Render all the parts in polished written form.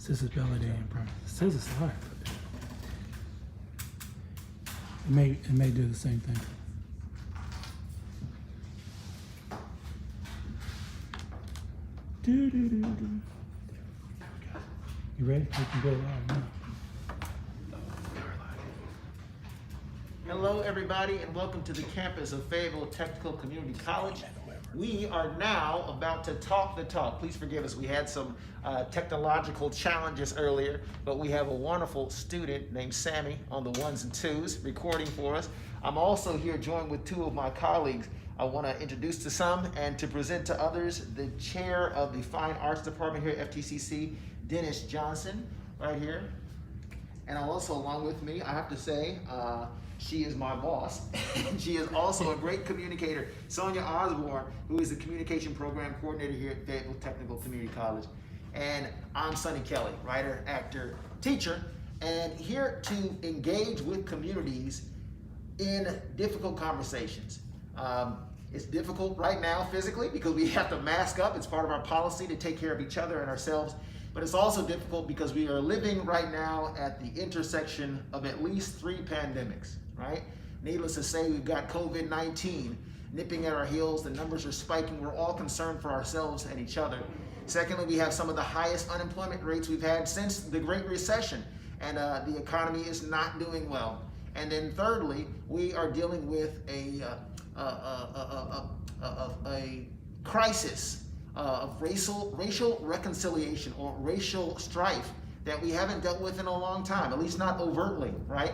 Accessibility and privacy. It says it's live. It may do the same thing. You ready? We can go live now. Hello, everybody, and welcome to the campus of Fayetteville Technical Community College. We are now about to talk the talk. Please forgive us. We had some technological challenges earlier, but we have a wonderful student named Sammy on the ones and twos recording for us. I'm also here joined with two of my colleagues. I want to introduce to some and to present to others the chair of the Fine Arts Department here at FTCC, Dennis Johnson, right here. And also along with me, I have to say, she is my boss, and she is also a great communicator, Sonia Osborne, who is the communication program coordinator here at Fayetteville Technical Community College. And I'm Sonny Kelly, writer, actor, teacher, and here to engage with communities in difficult conversations. It's difficult right now physically because we have to mask up. It's part of our policy to take care of each other and ourselves. But it's also difficult because we are living right now at the intersection of at least 3 pandemics, right? Needless to say, we've got COVID-19 nipping at our heels. The numbers are spiking. We're all concerned for ourselves and each other. Secondly, we have some of the highest unemployment rates we've had since the Great Recession, and the economy is not doing well. And then thirdly, we are dealing with a crisis of racial reconciliation or racial strife that we haven't dealt with in a long time, at least not overtly, right?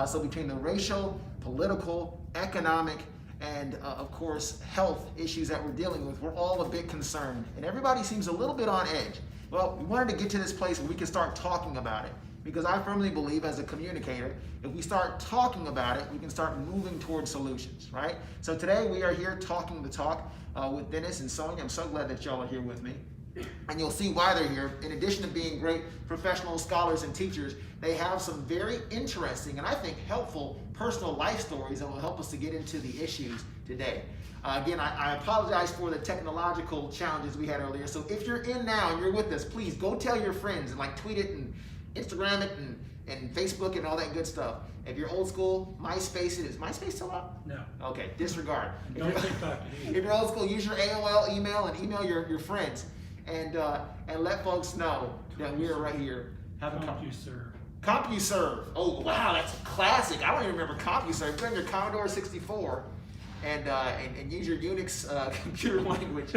So between the racial, political, economic, and of course, health issues that we're dealing with, we're all a bit concerned. And everybody seems a little bit on edge. Well, we wanted to get to this place where we can start talking about it, because I firmly believe as a communicator, if we start talking about it, we can start moving towards solutions, right? So today we are here talking the talk with Dennis and Sonia. I'm so glad that y'all are here with me. And you'll see why they're here. In addition to being great professional scholars and teachers, they have some very interesting and I think helpful personal life stories that will help us to get into the issues today. Again, I apologize for the technological challenges we had earlier. So if you're in now and you're with us, please go tell your friends and tweet it and Instagram it and Facebook and all that good stuff. If you're old school, MySpace it is. MySpace still up? No. Okay, disregard. If you're old school, use your AOL email and email your friends and let folks know that we're right here. Have a CompuServe. CompuServe. Oh wow, that's a classic. I don't even remember CompuServe. Put in your Commodore 64 and use your Unix computer language.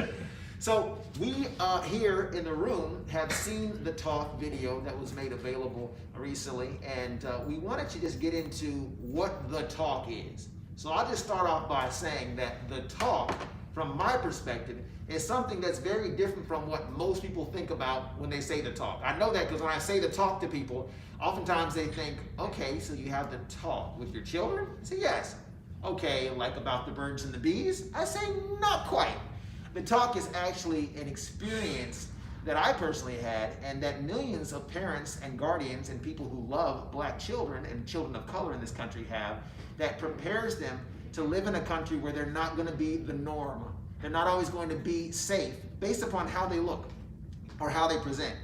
So we here in the room have seen the talk video that was made available recently, and we wanted to just get into what the talk is. So I'll just start off by saying that the talk, from my perspective, is something that's very different from what most people think about when they say the talk. I know that because when I say the talk to people, oftentimes they think, okay, so you have the talk with your children? I say yes. Okay, like about the birds and the bees? I say not quite. The talk is actually an experience that I personally had and that millions of parents and guardians and people who love black children and children of color in this country have, that prepares them to live in a country where they're not going to be the norm. They're not always going to be safe based upon how they look or how they present.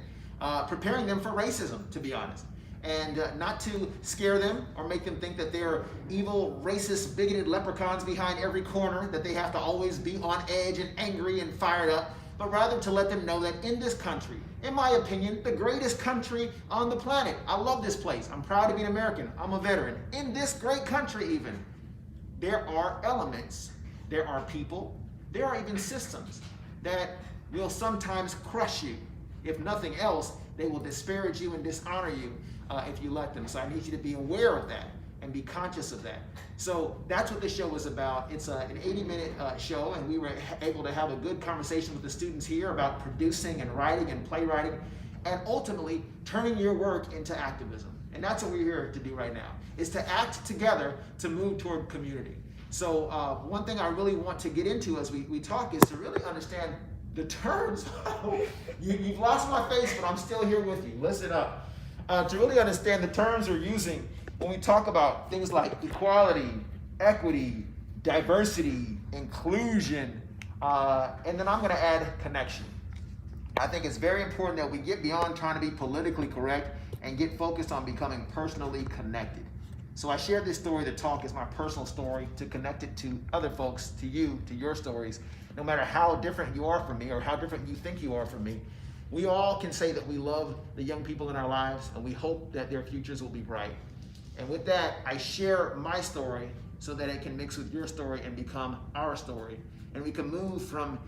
Preparing them for racism, to be honest. And not to scare them or make them think that they're evil, racist, bigoted leprechauns behind every corner, that they have to always be on edge and angry and fired up, but rather to let them know that in this country, in my opinion, the greatest country on the planet. I love this place. I'm proud to be an American. I'm a veteran. In this great country even, there are elements, there are people, there are even systems that will sometimes crush you. If nothing else, they will disparage you and dishonor you if you let them. So I need you to be aware of that and be conscious of that. So that's what this show was about. It's an 80-minute show, and we were able to have a good conversation with the students here about producing and writing and playwriting, and ultimately turning your work into activism. And that's what we're here to do right now, is to act together to move toward community. So one thing I really want to get into as we talk is to really understand the terms. You've lost my face, but I'm still here with you. Listen up. To really understand the terms we're using when we talk about things like equality, equity, diversity, inclusion, and then I'm going to add connection. I think it's very important that we get beyond trying to be politically correct and get focused on becoming personally connected. So I shared this story to talk as my personal story, to connect it to other folks, to you, to your stories. No matter how different you are from me or how different you think you are from me, we all can say that we love the young people in our lives and we hope that their futures will be bright. And with that, I share my story so that it can mix with your story and become our story. And we can move from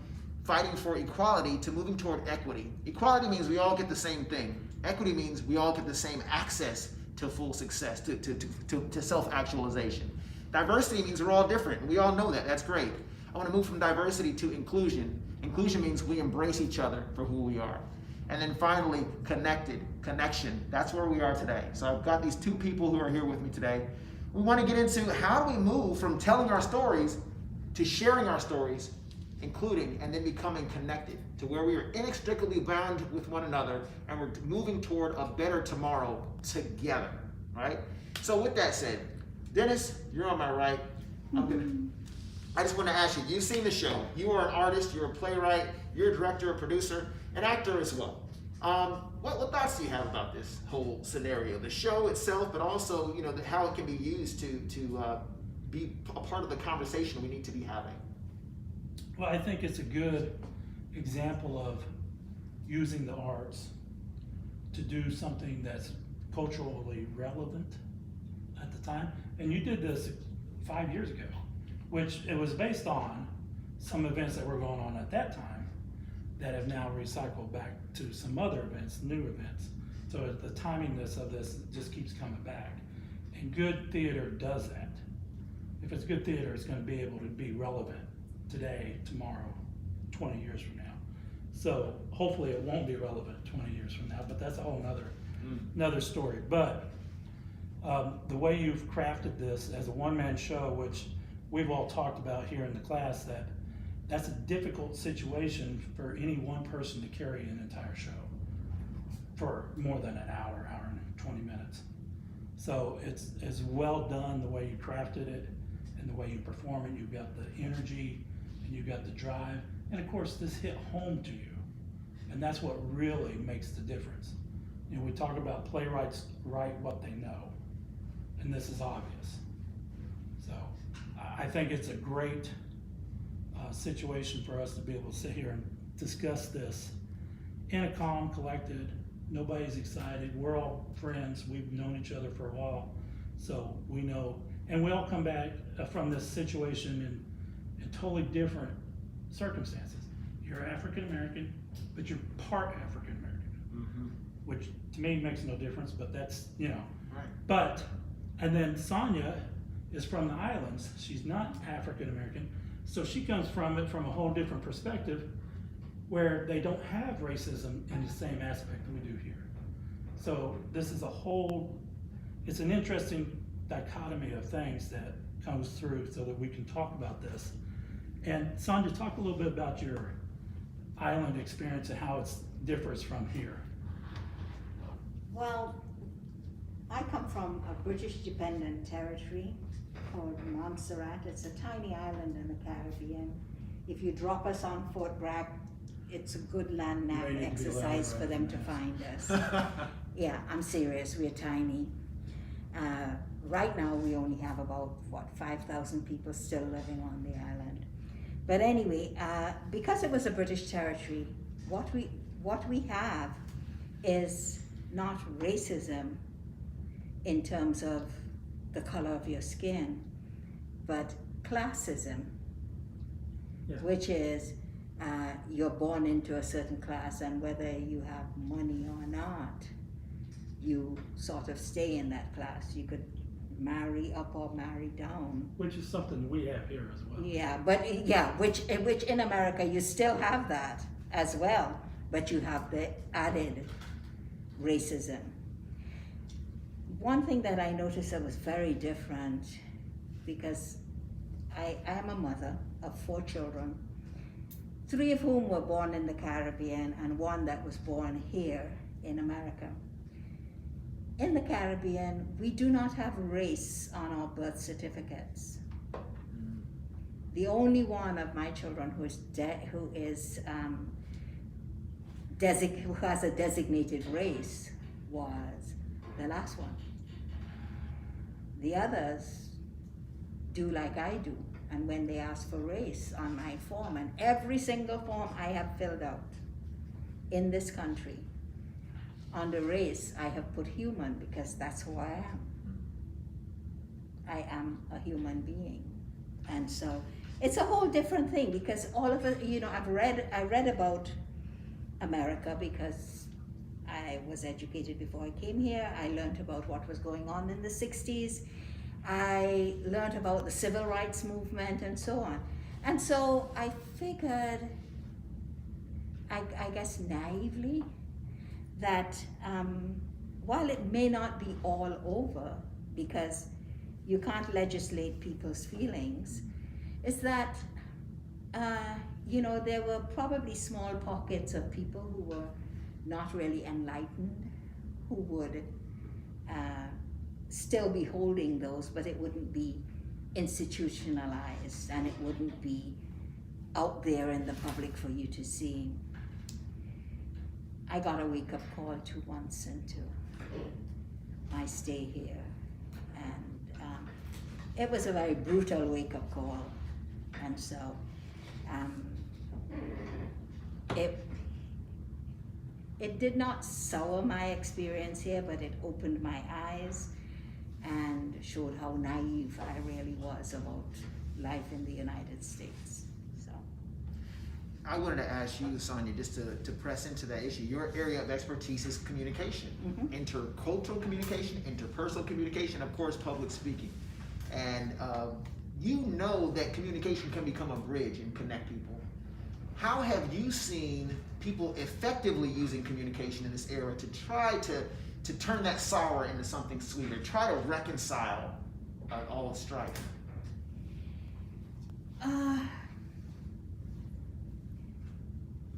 fighting for equality to moving toward equity. Equality means we all get the same thing. Equity means we all get the same access to full success, to self-actualization. Diversity means we're all different, and we all know that. That's great. I want to move from diversity to inclusion. Inclusion means we embrace each other for who we are. And then finally, connection. That's where we are today. So I've got these two people who are here with me today. We want to get into how do we move from telling our stories to sharing our stories, including and then becoming connected to where we are inextricably bound with one another and we're moving toward a better tomorrow together, right? So with that said, Dennis, you're on my right. I just want to ask you, you've seen the show. You are an artist, you're a playwright, you're a director, a producer, an actor as well. What thoughts do you have about this whole scenario? The show itself, but also, how it can be used to be a part of the conversation we need to be having. Well, I think it's a good example of using the arts to do something that's culturally relevant at the time. And you did this 5 years ago, which it was based on some events that were going on at that time that have now recycled back to some other events, new events. So the timingness of this just keeps coming back. And good theater does that. If it's good theater, it's going to be able to be relevant today, tomorrow, 20 years from now. So hopefully it won't be relevant 20 years from now, but that's a whole another story. But the way you've crafted this as a one-man show, which we've all talked about here in the class, that's a difficult situation for any one person to carry an entire show for more than an hour and 20 minutes. So it's well done the way you crafted it and the way you perform it. You've got the energy and you've got the drive. And of course, this hit home to you. And that's what really makes the difference. We talk about playwrights write what they know. And this is obvious. So I think it's a great situation for us to be able to sit here and discuss this in a calm, collected, nobody's excited, we're all friends, we've known each other for a while, so we know, and we all come back from this situation in totally different circumstances. You're African American, but you're part African American, which to me makes no difference, but that's, right. But, and then Sonia is from the islands, she's not African American, so she comes from it from a whole different perspective where they don't have racism in the same aspect that we do here. So this is it's an interesting dichotomy of things that comes through so that we can talk about this. And Sonia, talk a little bit about your island experience and how it differs from here. Well, I come from a British dependent territory called Montserrat. It's a tiny island in the Caribbean. If you drop us on Fort Bragg, it's a good land nav exercise for them to find us. Yeah, I'm serious, we're tiny. Right now we only have about, 5,000 people still living on the island. But anyway, because it was a British territory, what we have is not racism in terms of the color of your skin, but classism, which is you're born into a certain class, and whether you have money or not, you sort of stay in that class. You could marry up or marry down. Which is something we have here as well. Yeah, but which in America you still have that as well, but you have the added racism. One thing that I noticed that was very different, because I am a mother of 4 children, 3 of whom were born in the Caribbean and 1 that was born here in America. In the Caribbean, we do not have race on our birth certificates. The only one of my children who is who has a designated race was the last one. The others do like I do, and when they ask for race on my form, and every single form I have filled out in this country, under race I have put human, because that's who I am. I am a human being. And so it's a whole different thing, because all of it, you know, I read about America because I was educated before I came here. I learned about what was going on in the 60s. I learned about the civil rights movement and so on. And so I figured, I guess naively, that while it may not be all over, because you can't legislate people's feelings, is that, you know, there were probably small pockets of people who were not really enlightened, who would still be holding those, but it wouldn't be institutionalized, and it wouldn't be out there in the public for you to see. I got a wake-up call 2 months into my stay here, and it was a very brutal wake-up call, and so it did not sour my experience here, but it opened my eyes and showed how naive I really was about life in the United States. So I wanted to ask you, Sonia, just to press into that issue. Your area of expertise is communication, intercultural communication, interpersonal communication, of course, public speaking. And you know that communication can become a bridge and connect people. How have you seen people effectively using communication in this era to try to turn that sour into something sweeter, try to reconcile all the strife?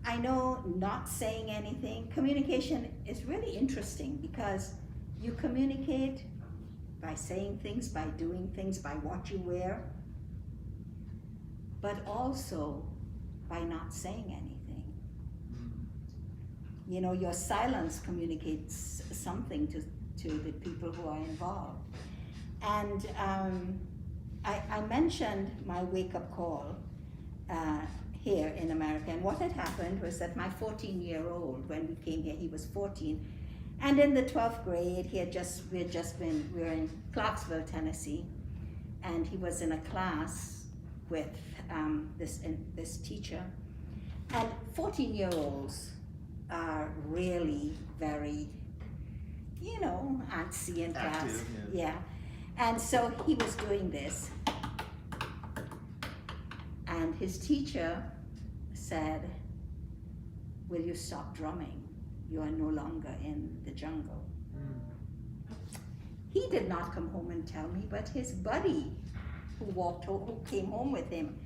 I know not saying anything. Communication is really interesting because you communicate by saying things, by doing things, by what you wear, but also by not saying anything. You know, your silence communicates something to the people who are involved. And I mentioned my wake-up call here in America, and what had happened was that my 14-year-old, when we came here, he was 14, and in the 12th grade, we were in Clarksville, Tennessee, and he was in a class with this teacher, and 14-year-olds are really very, you know, antsy in class. Active, yeah. And so he was doing this, and his teacher said, "Will you stop drumming? You are no longer in the jungle." He did not come home and tell me, but his buddy who came home with him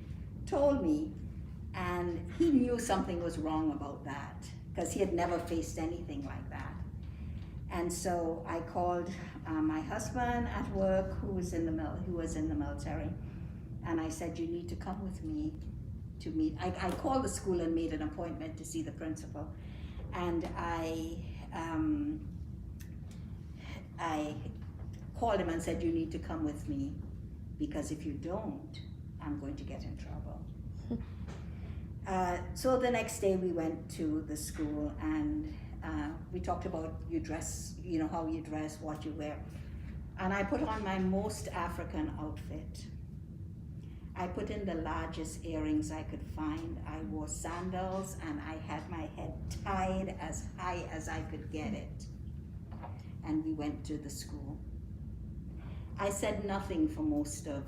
told me, and he knew something was wrong about that because he had never faced anything like that. And so I called my husband at work, who was in the military, and I said, "You need to come with me to meet." I called the school and made an appointment to see the principal, and I called him and said, "You need to come with me, because if you don't, I'm going to get in trouble." So the next day we went to the school, and we talked about you dress, you know, how you dress, what you wear. And I put on my most African outfit. I put in the largest earrings I could find. I wore sandals, and I had my head tied as high as I could get it. And we went to the school. I said nothing for most of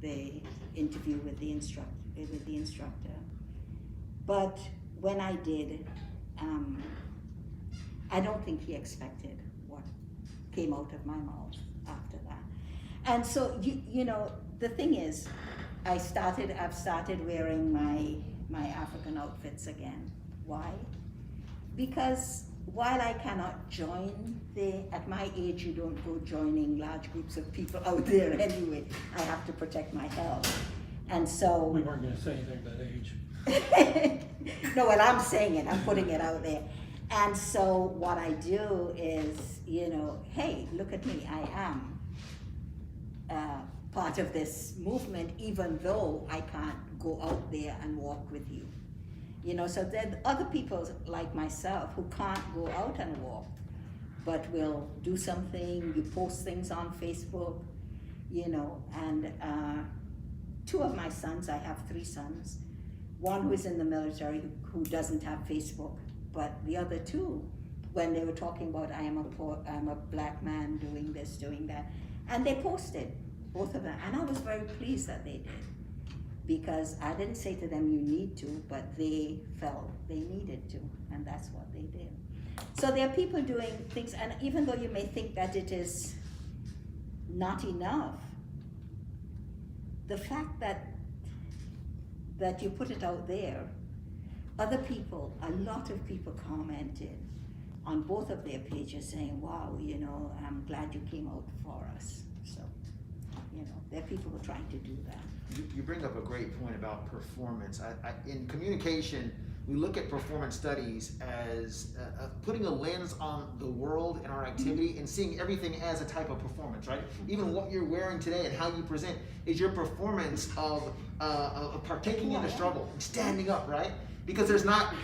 the interview with the instructor. But when I did, I don't think he expected what came out of my mouth after that. And so, you know, the thing is, I've started wearing my African outfits again. Why? Because while I cannot join at my age, you don't go joining large groups of people out there anyway. I have to protect my health. And so. We weren't gonna say anything about age. No, when I'm saying it, I'm putting it out there. And so what I do is, hey, look at me, I am part of this movement, even though I can't go out there and walk with you. So there are other people like myself who can't go out and walk, but will do something. You post things on Facebook, and two of my sons, I have 3 sons, one who is in the military who doesn't have Facebook, but the other 2, when they were talking about I'm a black man doing this, doing that, and they posted, both of them, and I was very pleased that they did, because I didn't say to them you need to, but they felt they needed to, and that's what they did. So there are people doing things, and even though you may think that it is not enough, the fact that you put it out there, other people, a lot of people commented on both of their pages saying, wow, I'm glad you came out for us. So, there are people who are trying to do that. You bring up a great point about performance. In communication, we look at performance studies as putting a lens on the world and our activity and seeing everything as a type of performance, right? Even what you're wearing today and how you present is your performance of partaking in the struggle and standing up, right? Because there's not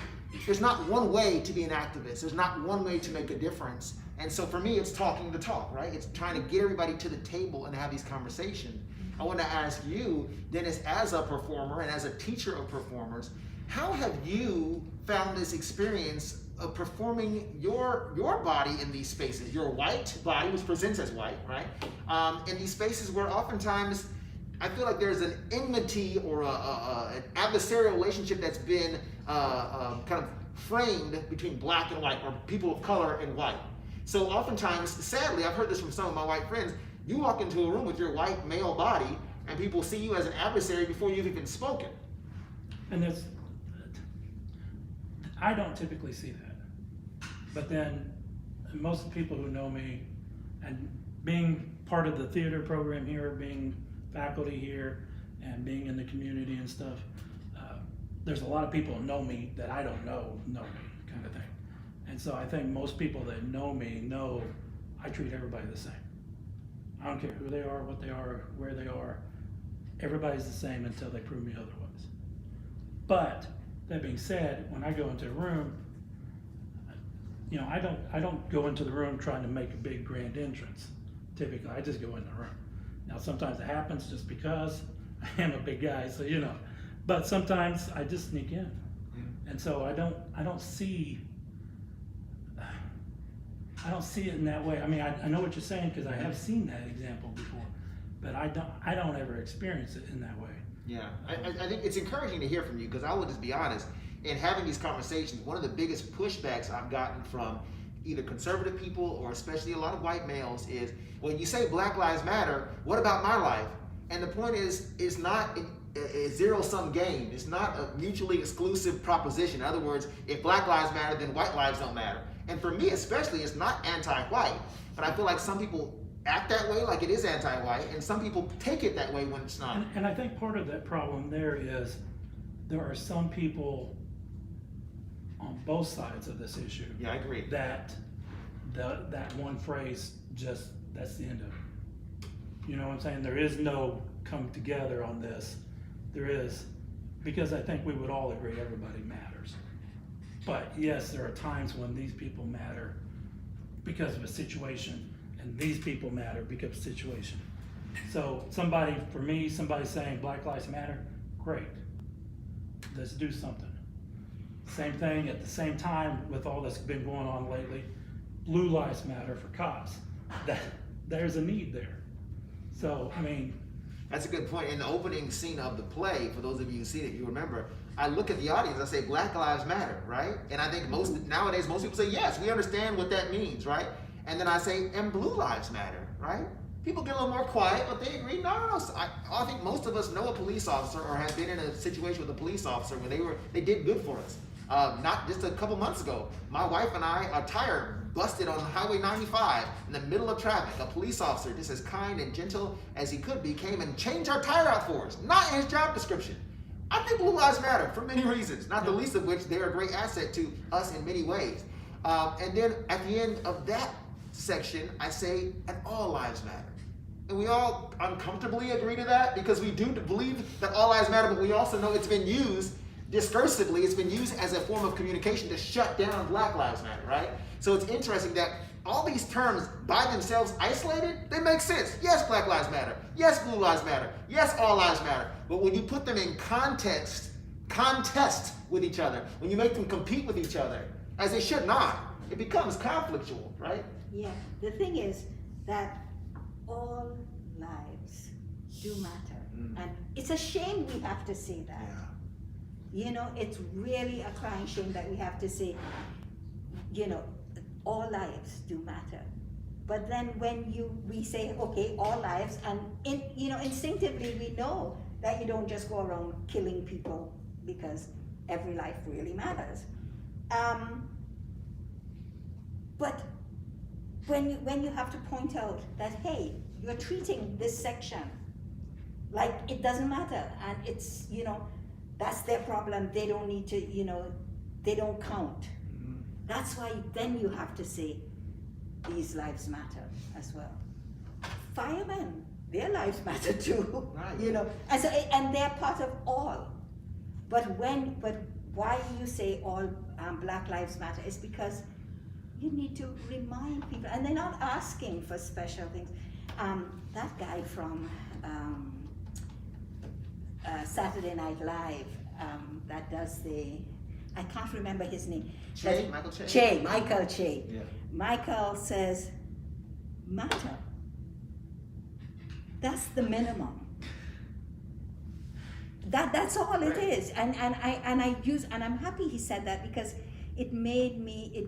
one way to be an activist. There's not one way to make a difference. And so for me, it's talking the talk, right? It's trying to get everybody to the table and have these conversations. I want to ask you, Dennis, as a performer and as a teacher of performers, how have you found this experience of performing your body in these spaces, your white body, which presents as white, right? In these spaces where oftentimes I feel like there's an enmity or an adversarial relationship that's been kind of framed between black and white, or people of color and white. So oftentimes, sadly, I've heard this from some of my white friends, you walk into a room with your white male body and people see you as an adversary before you've even spoken. And I don't typically see that. But then most of the people who know me, and being part of the theater program here, being faculty here, and being in the community and stuff, there's a lot of people who know me that I don't know me, kind of thing. And so I think most people that know me know I treat everybody the same. I don't care who they are, what they are, where they are. Everybody's the same until they prove me otherwise. But that being said, when I go into a room, I don't go into the room trying to make a big grand entrance. Typically, I just go in the room. Now, sometimes it happens just because I am a big guy, so but sometimes I just sneak in. And so I don't see it in that way. I mean, I know what you're saying because I have seen that example before, but I don't ever experience it in that way. Yeah, I think it's encouraging to hear from you, because I will just be honest, in having these conversations, one of the biggest pushbacks I've gotten from either conservative people or especially a lot of white males is, well, you say Black Lives Matter, what about my life? And the point is, it's not a zero-sum game. It's not a mutually exclusive proposition. In other words, if Black Lives matter, then white lives don't matter. And for me especially, it's not anti-white, but I feel like some people act that way like it is anti-white, and some people take it that way when it's not. And I think part of that problem there is there are some people on both sides of this issue. Yeah, I agree. That one phrase that's the end of it. You know what I'm saying? There is no come together on this. There is, because I think we would all agree everybody matters. But yes, there are times when these people matter because of a situation, and these people matter because of a situation. So somebody saying Black Lives Matter, great. Let's do something. Same thing at the same time with all that's been going on lately, Blue Lives Matter for cops. There's a need there. So, I mean, that's a good point. In the opening scene of the play, for those of you who see it, you remember, I look at the audience, I say, Black Lives Matter, right? And I think nowadays most people say, yes, we understand what that means, right? And then I say, and Blue Lives Matter, right? People get a little more quiet, but they agree, no. I think most of us know a police officer or have been in a situation with a police officer where they did good for us. Not just a couple months ago, my wife and I, our tire busted on Highway 95 in the middle of traffic. A police officer, just as kind and gentle as he could be, came and changed our tire out for us. Not in his job description, I think Blue Lives Matter for many reasons, not the least of which they're a great asset to us in many ways. And then at the end of that section, I say, and all lives matter. And we all uncomfortably agree to that because we do believe that all lives matter, but we also know it's been used discursively, it's been used as a form of communication to shut down Black Lives Matter, right? So it's interesting that all these terms by themselves isolated, they make sense. Yes, Black Lives Matter. Yes, Blue Lives Matter. Yes, all lives matter. But when you put them in contest with each other, when you make them compete with each other, as they should not, it becomes conflictual, right? Yeah, the thing is that all lives do matter. And it's a shame we have to say that. Yeah. You know, it's really a crying shame that we have to say, you know, all lives do matter. But then when we say, okay, all lives, and instinctively we know that you don't just go around killing people because every life really matters. But when you have to point out that, hey, you're treating this section like it doesn't matter, and it's, that's their problem, they don't need to, they don't count. That's why then you have to say, these lives matter as well. Firemen, their lives matter too, Right. and they're part of all. But why you say all Black lives matter is because you need to remind people, and they're not asking for special things. That guy from Saturday Night Live that does I can't remember his name. Michael Che. Michael Che. Yeah. Michael says, matter. That's the minimum. That's all it is. And I'm happy he said that because it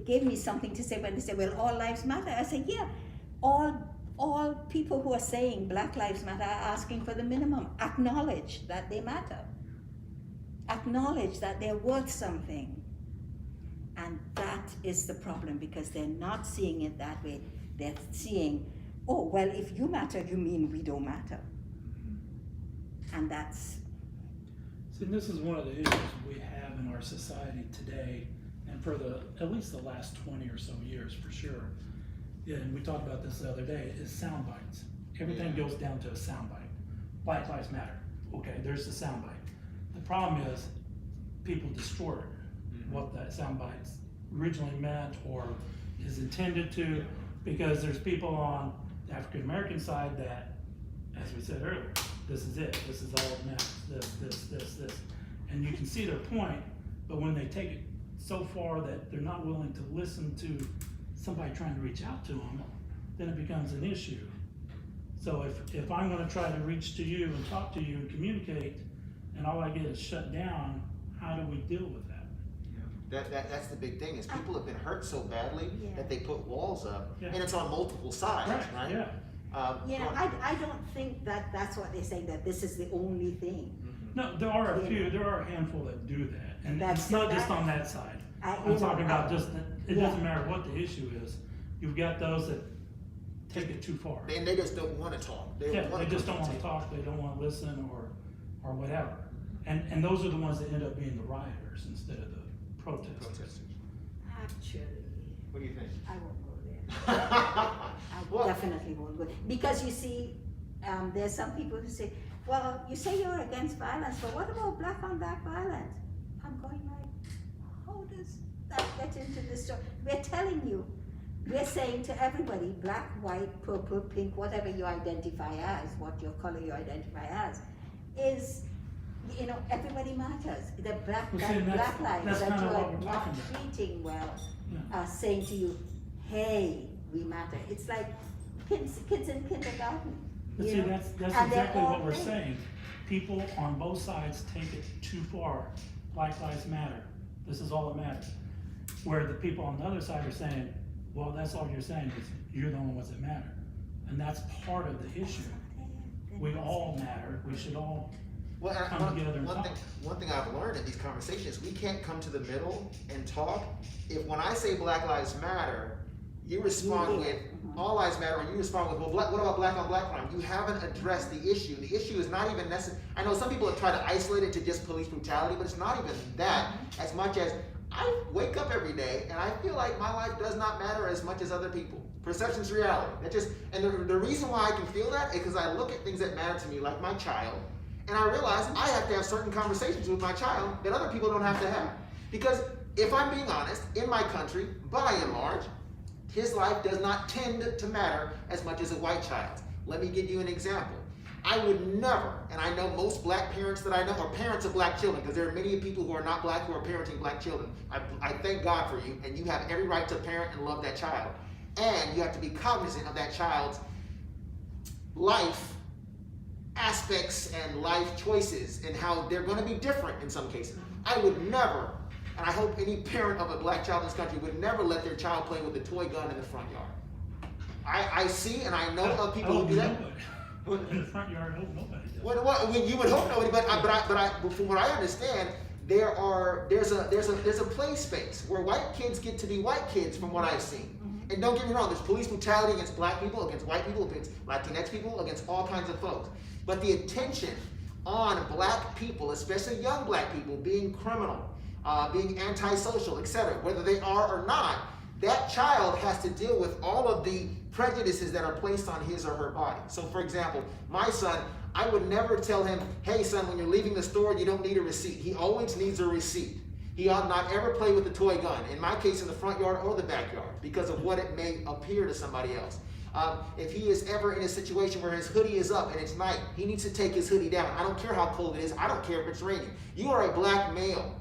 gave me something to say when they say, well, all lives matter. I say, yeah, all people who are saying Black Lives Matter are asking for the minimum. Acknowledge that they matter. Acknowledge that they're worth something. And that is the problem because they're not seeing it that way. They're seeing, oh, well, if you matter, you mean we don't matter. And that's... See, this is one of the issues we have in our society today, and for at least the last 20 or so years, for sure. Yeah, and we talked about this the other day, is sound bites. Everything goes down to a sound bite. Black Lives Matter. Okay, there's the sound bite. The problem is people distort what that sound bite originally meant or is intended to, because there's people on the African American side that, as we said earlier, this is it, this is all that matters, this. And you can see their point, but when they take it so far that they're not willing to listen to somebody trying to reach out to them, then it becomes an issue. So if I'm gonna try to reach to you and talk to you and communicate, and all I get is shut down, how do we deal with that? That's the big thing, is people have been hurt so badly that they put walls up, Yeah. and it's on multiple sides, right? Yeah. I don't think that's what they're saying, that this is the only thing. No, there are a handful that do that, and That's it's not just that- on that side. I'm I'm talking about just, it Yeah. doesn't matter what the issue is, you've got those that take it too far. And they just don't want to talk. They Just don't want to talk, they don't want to listen, or whatever. And those are the ones that end up being the rioters instead of the protesters. Actually, What do you think? I won't go there. I definitely won't go. Because you see, there's some people who say, well, you say you're against violence, but what about black on black violence? I'm going like, how does that get into this story? We're telling you, we're saying to everybody, black, white, purple, pink, whatever you identify as, what your color you identify as, is, everybody matters. The black Well, see, lives that's that kinda you what are we're not talking about. treating well Yeah. are saying to you, hey, we matter. It's like kids in kindergarten. But you see, know? that's And they're exactly all what we're great. saying. People on both sides take it too far. Black Lives Matter. This is all that matters. Where the people on the other side are saying, well, that's all you're saying is you're the only ones that matter. And that's part of the issue. We all matter. We should all come together and talk. One thing I've learned in these conversations, we can't come to the middle and talk. If when I say Black Lives Matter, You respond with all lives matter, or you respond with, well, what about black on black crime? You haven't addressed the issue. The issue is not even necessary. I know some people have tried to isolate it to just police brutality, but it's not even that as much as I wake up every day and I feel like my life does not matter as much as other people. Perception's reality. And the reason why I can feel that is because I look at things that matter to me, like my child, and I realize I have to have certain conversations with my child that other people don't have to have. Because if I'm being honest, in my country, by and large, his life does not tend to matter as much as a white child's. Let me give you an example. I would never, and I know most black parents that I know are parents of black children, because there are many people who are not black who are parenting black children. I thank God for you, and you have every right to parent and love that child. And you have to be cognizant of that child's life aspects and life choices and how they're going to be different in some cases. I would never, and I hope any parent of a black child in this country would never let their child play with a toy gun in the front yard. I see and I know of people who do that. In the front yard, I hope nobody does. Well, you would hope nobody, but from what I understand, there's a play space where white kids get to be white kids, from what I've seen. And don't get me wrong, there's police brutality against black people, against white people, against Latinx people, against all kinds of folks. But the attention on black people, especially young black people, being criminal, being antisocial, etc., whether they are or not, that child has to deal with all of the prejudices that are placed on his or her body. So for example, my son, I would never tell him, hey son, when you're leaving the store, you don't need a receipt. He always needs a receipt. He ought not ever play with a toy gun, in my case in the front yard or the backyard, because of what it may appear to somebody else. If he is ever in a situation where his hoodie is up and it's night, he needs to take his hoodie down. I don't care how cold it is. I don't care if it's raining. You are a black male.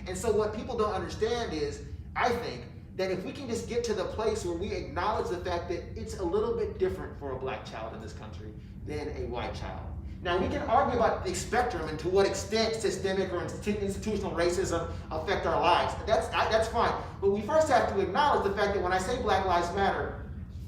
And so what people don't understand is, I think, that if we can just get to the place where we acknowledge the fact that it's a little bit different for a black child in this country than a white child. Now, we can argue about the spectrum and to what extent systemic or institutional racism affect our lives. That's fine. But we first have to acknowledge the fact that when I say Black Lives Matter,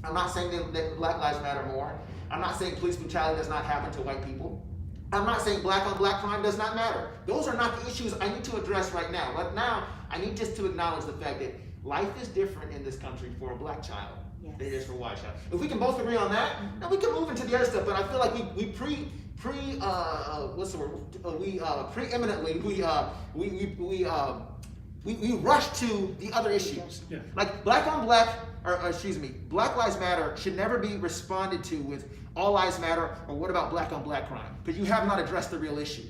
I'm not saying that Black Lives Matter more. I'm not saying police brutality does not happen to white people. I'm not saying black on black crime does not matter. Those are not the issues I need to address right now. But now, I need just to acknowledge the fact that life is different in this country for a black child than it is for a white child. If we can both agree on that, then we can move into the other stuff. But I feel like we rush to the other issues. Yeah. Like Black Lives Matter should never be responded to with all lives matter or what about black on black crime? Because you have not addressed the real issue.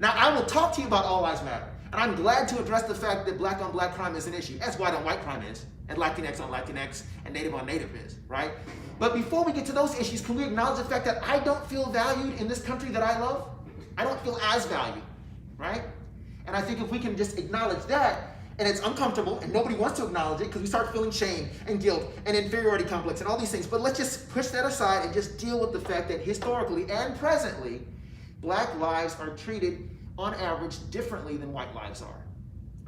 Now I will talk to you about all lives matter. And I'm glad to address the fact that black on black crime is an issue, as white on white crime is, and Latinx on Latinx, and Native on Native is, right? But before we get to those issues, can we acknowledge the fact that I don't feel valued in this country that I love? I don't feel as valued, right? And I think if we can just acknowledge that, and it's uncomfortable, and nobody wants to acknowledge it because we start feeling shame and guilt and inferiority complex and all these things. But let's just push that aside and just deal with the fact that historically and presently, black lives are treated on average differently than white lives are.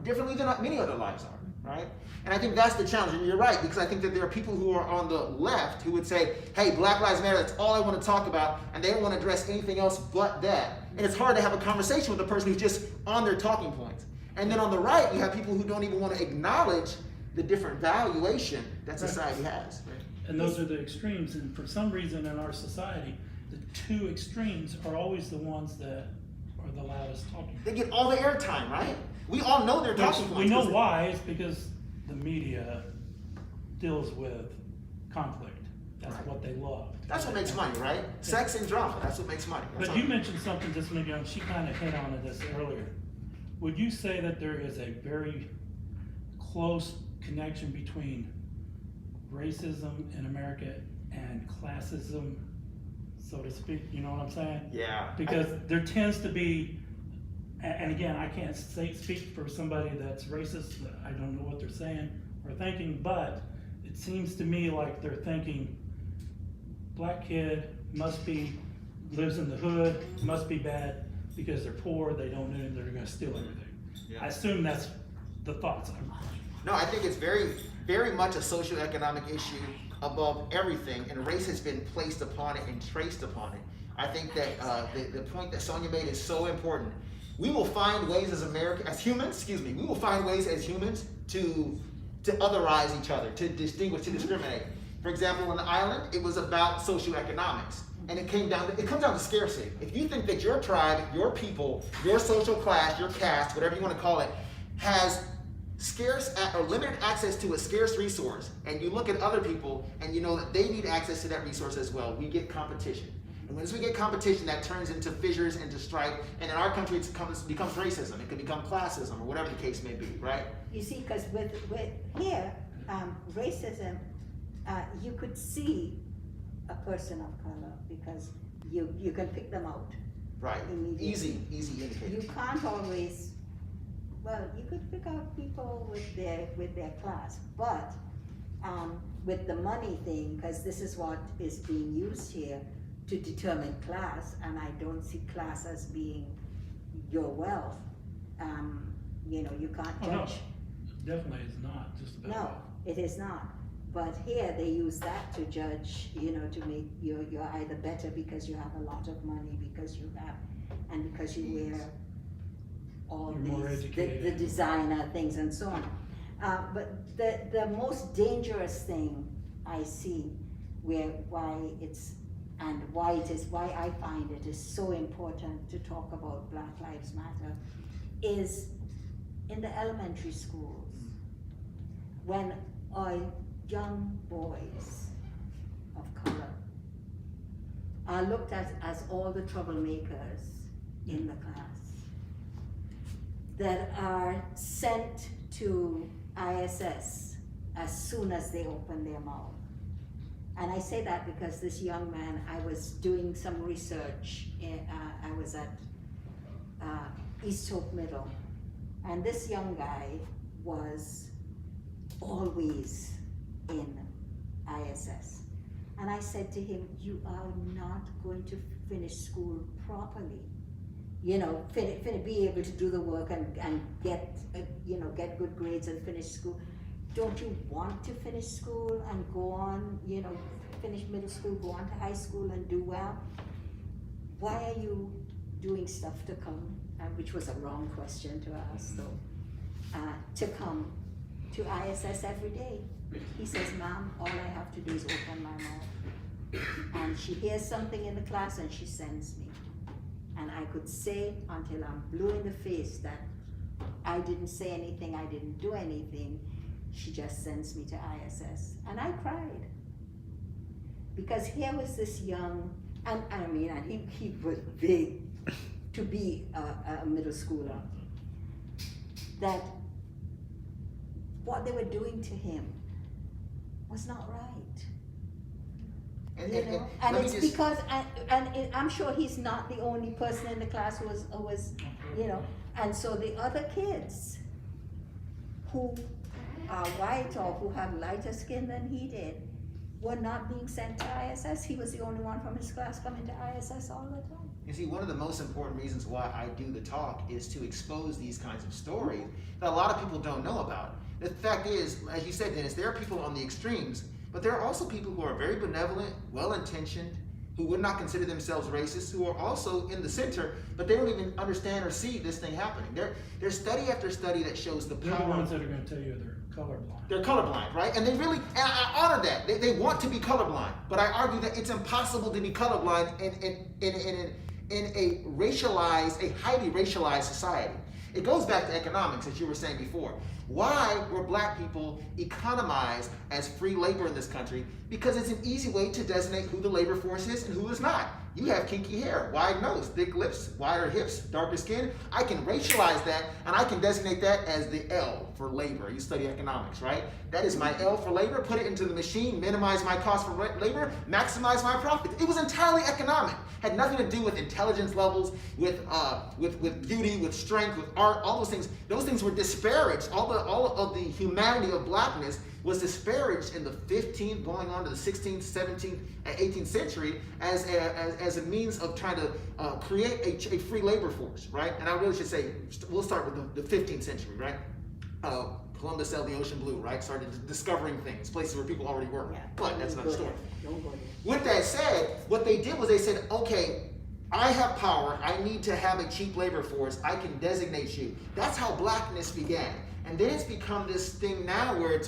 Differently than many other lives are, right? And I think that's the challenge, and you're right, because I think that there are people who are on the left who would say, hey, Black Lives Matter, that's all I want to talk about, and they don't want to address anything else but that. And it's hard to have a conversation with a person who's just on their talking points. And then on the right, you have people who don't even want to acknowledge the different valuation that society has. Right? And those are the extremes, and for some reason in our society, the two extremes are always the ones that are the loudest talking. They get all the airtime, right? We all know their talking points. We know why. It's because the media deals with conflict. That's Right. what they love. That's what makes money, right? Sex and drama, that's what makes money. That's But you mentioned something just a minute ago, and she kind of hit on this earlier. Would you say that there is a very close connection between racism in America and classism, so to speak? You know what I'm saying? Yeah. Because there tends to be, and again, I can't speak for somebody that's racist. I don't know what they're saying or thinking, but it seems to me like they're thinking black kid lives in the hood, must be bad because they're poor, they don't know, they're gonna steal everything. Yeah. I assume that's the thoughts. No, I think it's very, very much a socioeconomic issue above everything, and race has been placed upon it and traced upon it. I think that the point that Sonia made is so important. We will find ways as humans, we will find ways as humans to to otherize each other, to distinguish, to discriminate. For example, on the island, it was about socioeconomics. And it comes down to scarcity. If you think that your tribe, your people, your social class, your caste, whatever you want to call it, has scarce or limited access to a scarce resource, and you look at other people and you know that they need access to that resource as well, we get competition. And once we get competition, that turns into fissures, into strife, and in our country it becomes racism. It can become classism, or whatever the case may be, right? You see, because with here, racism, you could see a person of color because you can pick them out. Right. Immediately. Easy indicator. You can't always, well, you could pick out people with their class, but with the money thing, because this is what is being used here to determine class, and I don't see class as being your wealth. You know, you can't Oh, no, judge. definitely is not just about No, it is not. But here they use that to judge, you know, to make you're either better because you have a lot of money, because you have, and because you wear all You're more these, educated. the designer things and so on. But the most dangerous thing I see why I find it is so important to talk about Black Lives Matter is in the elementary schools, when our young boys of color are looked at as all the troublemakers in the class, that are sent to ISS as soon as they open their mouth. And I say that because this young man, I was doing some research, I was at East Hope Middle, and this young guy was always in ISS. And I said to him, you are not going to finish school properly. You know, be able to do the work and get, get good grades and finish school. Don't you want to finish school and go on, finish middle school, go on to high school and do well? Why are you doing stuff to come, which was a wrong question to ask though, to come to ISS every day? He says, Mom, all I have to do is open my mouth. And she hears something in the class and she sends me. And I could say until I'm blue in the face that I didn't say anything, I didn't do anything. She just sends me to ISS. And I cried. Because here was this young, and he was big to be a middle schooler, that what they were doing to him was not right. And it's because, I'm sure he's not the only person in the class who was, and so the other kids who are white or who have lighter skin than he did were not being sent to ISS. He was the only one from his class coming to ISS all the time. You see, one of the most important reasons why I do the talk is to expose these kinds of stories that a lot of people don't know about. The fact is, as you said, Dennis, there are people on the extremes, but there are also people who are very benevolent, well-intentioned, who would not consider themselves racist, who are also in the center, but they don't even understand or see this thing happening. There's study after study that shows the They're power. the ones that are going to tell you they're colorblind. They're colorblind, right? And they really, and I honor that. They want to be colorblind, but I argue that it's impossible to be colorblind in a racialized, a highly racialized society. It goes back to economics, as you were saying before. Why were black people economized as free labor in this country? Because it's an easy way to designate who the labor force is and who is not. You have kinky hair, wide nose, thick lips, wider hips, darker skin. I can racialize that, and I can designate that as the L for labor. You study economics, right? That is my L for labor. Put it into the machine, minimize my cost for labor, maximize my profit. It was entirely economic. Had nothing to do with intelligence levels, with beauty, with strength, with art, all those things. Those things were disparaged. All of the humanity of blackness was disparaged in the 15th, going on to the 16th, 17th, and 18th century as a means of trying to create a free labor force, right? And I really should say, we'll start with the 15th century, right? Columbus sailed the ocean blue, right? Started discovering things, places where people already were. Yeah. But that's another story. Don't go there. With that said, what they did was they said, okay, I have power, I need to have a cheap labor force, I can designate you. That's how blackness began. And then it's become this thing now where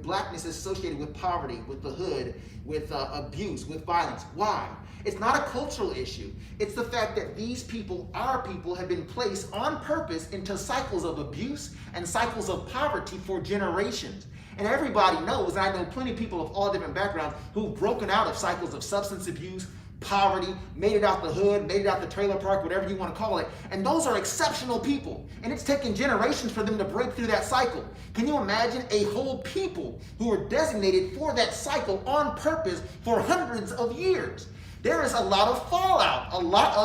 blackness is associated with poverty, with the hood, with abuse, with violence. Why? It's not a cultural issue. It's the fact that these people, our people, have been placed on purpose into cycles of abuse and cycles of poverty for generations. And everybody knows, and I know plenty of people of all different backgrounds who've broken out of cycles of substance abuse, poverty, made it out the hood, made it out the trailer park, whatever you want to call it. And those are exceptional people. And it's taken generations for them to break through that cycle. Can you imagine a whole people who are designated for that cycle on purpose for hundreds of years? There is a lot of fallout, a lot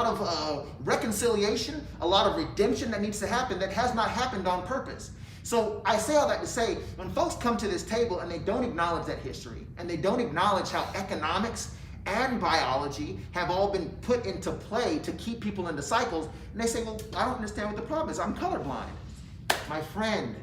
of reconciliation, a lot of redemption that needs to happen that has not happened on purpose. So I say all that to say, when folks come to this table and they don't acknowledge that history, and they don't acknowledge how economics and biology have all been put into play to keep people into cycles, and they say, well, I don't understand what the problem is. I'm colorblind. My friend,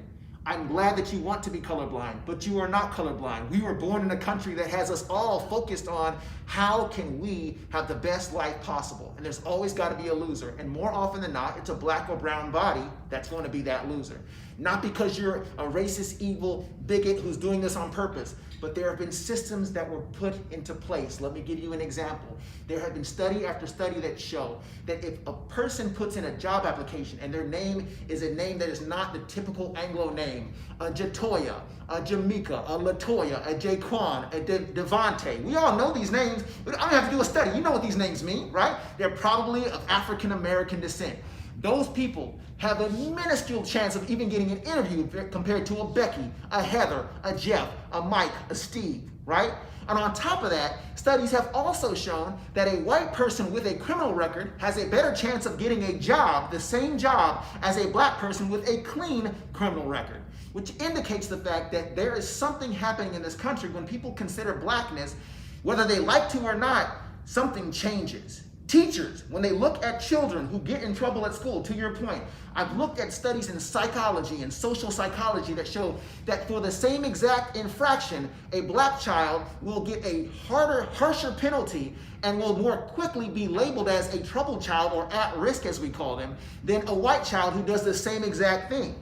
I'm glad that you want to be colorblind, but you are not colorblind. We were born in a country that has us all focused on how can we have the best life possible. And there's always got to be a loser. And more often than not, it's a black or brown body that's going to be that loser. Not because you're a racist, evil bigot who's doing this on purpose, but there have been systems that were put into place. Let me give you an example. There have been study after study that show that if a person puts in a job application and their name is a name that is not the typical Anglo name, a Jatoya, a Jamaica, a Latoya, a Jaquan, a Devante. We all know these names. I don't have to do a study. You know what these names mean, right? They're probably of African American descent. Those people have a minuscule chance of even getting an interview compared to a Becky, a Heather, a Jeff, a Mike, a Steve, right? And on top of that, studies have also shown that a white person with a criminal record has a better chance of getting a job, the same job, as a black person with a clean criminal record, which indicates the fact that there is something happening in this country when people consider blackness, whether they like to or not, something changes. Teachers, when they look at children who get in trouble at school, to your point, I've looked at studies in psychology and social psychology that show that for the same exact infraction, a black child will get a harsher penalty and will more quickly be labeled as a troubled child or at risk, as we call them, than a white child who does the same exact thing.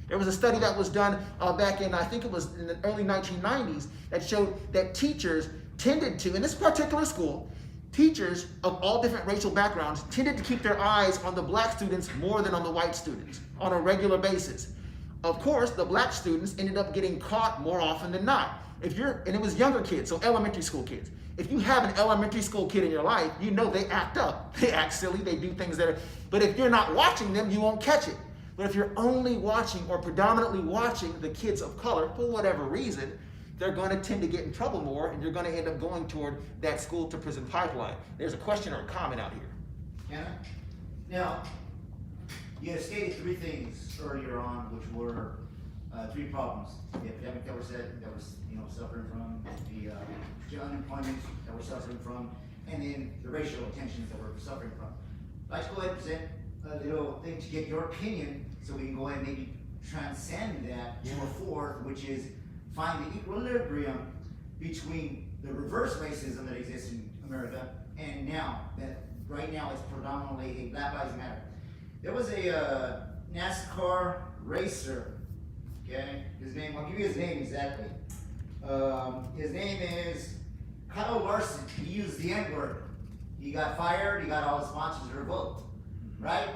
There was a study that was done back in, I think it was in the early 1990s, that showed that teachers tended to, in this particular school, teachers of all different racial backgrounds tended to keep their eyes on the black students more than on the white students on a regular basis. Of course, the black students ended up getting caught more often than not. And it was younger kids, so elementary school kids. If you have an elementary school kid in your life, you know they act up. They act silly, they do things but if you're not watching them, you won't catch it. But if you're only watching or predominantly watching the kids of color for whatever reason, they're going to tend to get in trouble more, and you're going to end up going toward that school to prison pipeline. There's a question or a comment out here. Anna? Now, you had stated three things earlier on, which were three problems. The epidemic that we're suffering from, the unemployment that we're suffering from, and then the racial tensions that we're suffering from. I'd like to go ahead and present a little thing to get your opinion, so we can go ahead and maybe transcend that to a fourth, which is find the equilibrium between the reverse racism that exists in America and now, that right now it's predominantly a Black Lives Matter. There was a NASCAR racer, okay? I'll give you his name exactly. His name is Kyle Larson. He used the N-word. He got fired, he got all his sponsors revoked, right?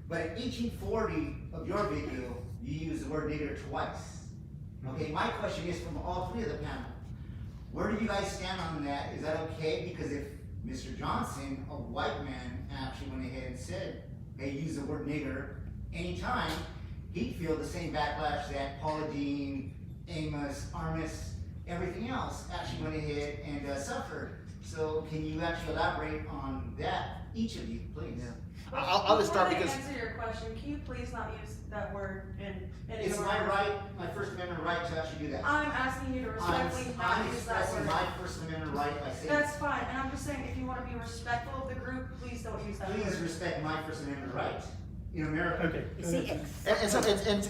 But in 1840 of your video, you used the word nigger twice. Okay, my question is from all three of the panel. Where do you guys stand on that? Is that okay? Because if Mr. Johnson, a white man, actually went ahead and said, hey, use the word nigger anytime, he'd feel the same backlash that Paula Dean, Amos, Armis, everything else actually went ahead and suffered. So can you actually elaborate on that, each of you, please? Yeah. I'll just start because... Before I answer your question, can you please not use that word in It's my right, my First Amendment right to actually do that. I'm asking you to respectfully not I'm use that expressing word. my First Amendment right by saying. That's fine, and I'm just saying, if you want to be respectful of the group, please don't use that word. Please respect my First Amendment right in America. Okay. You see,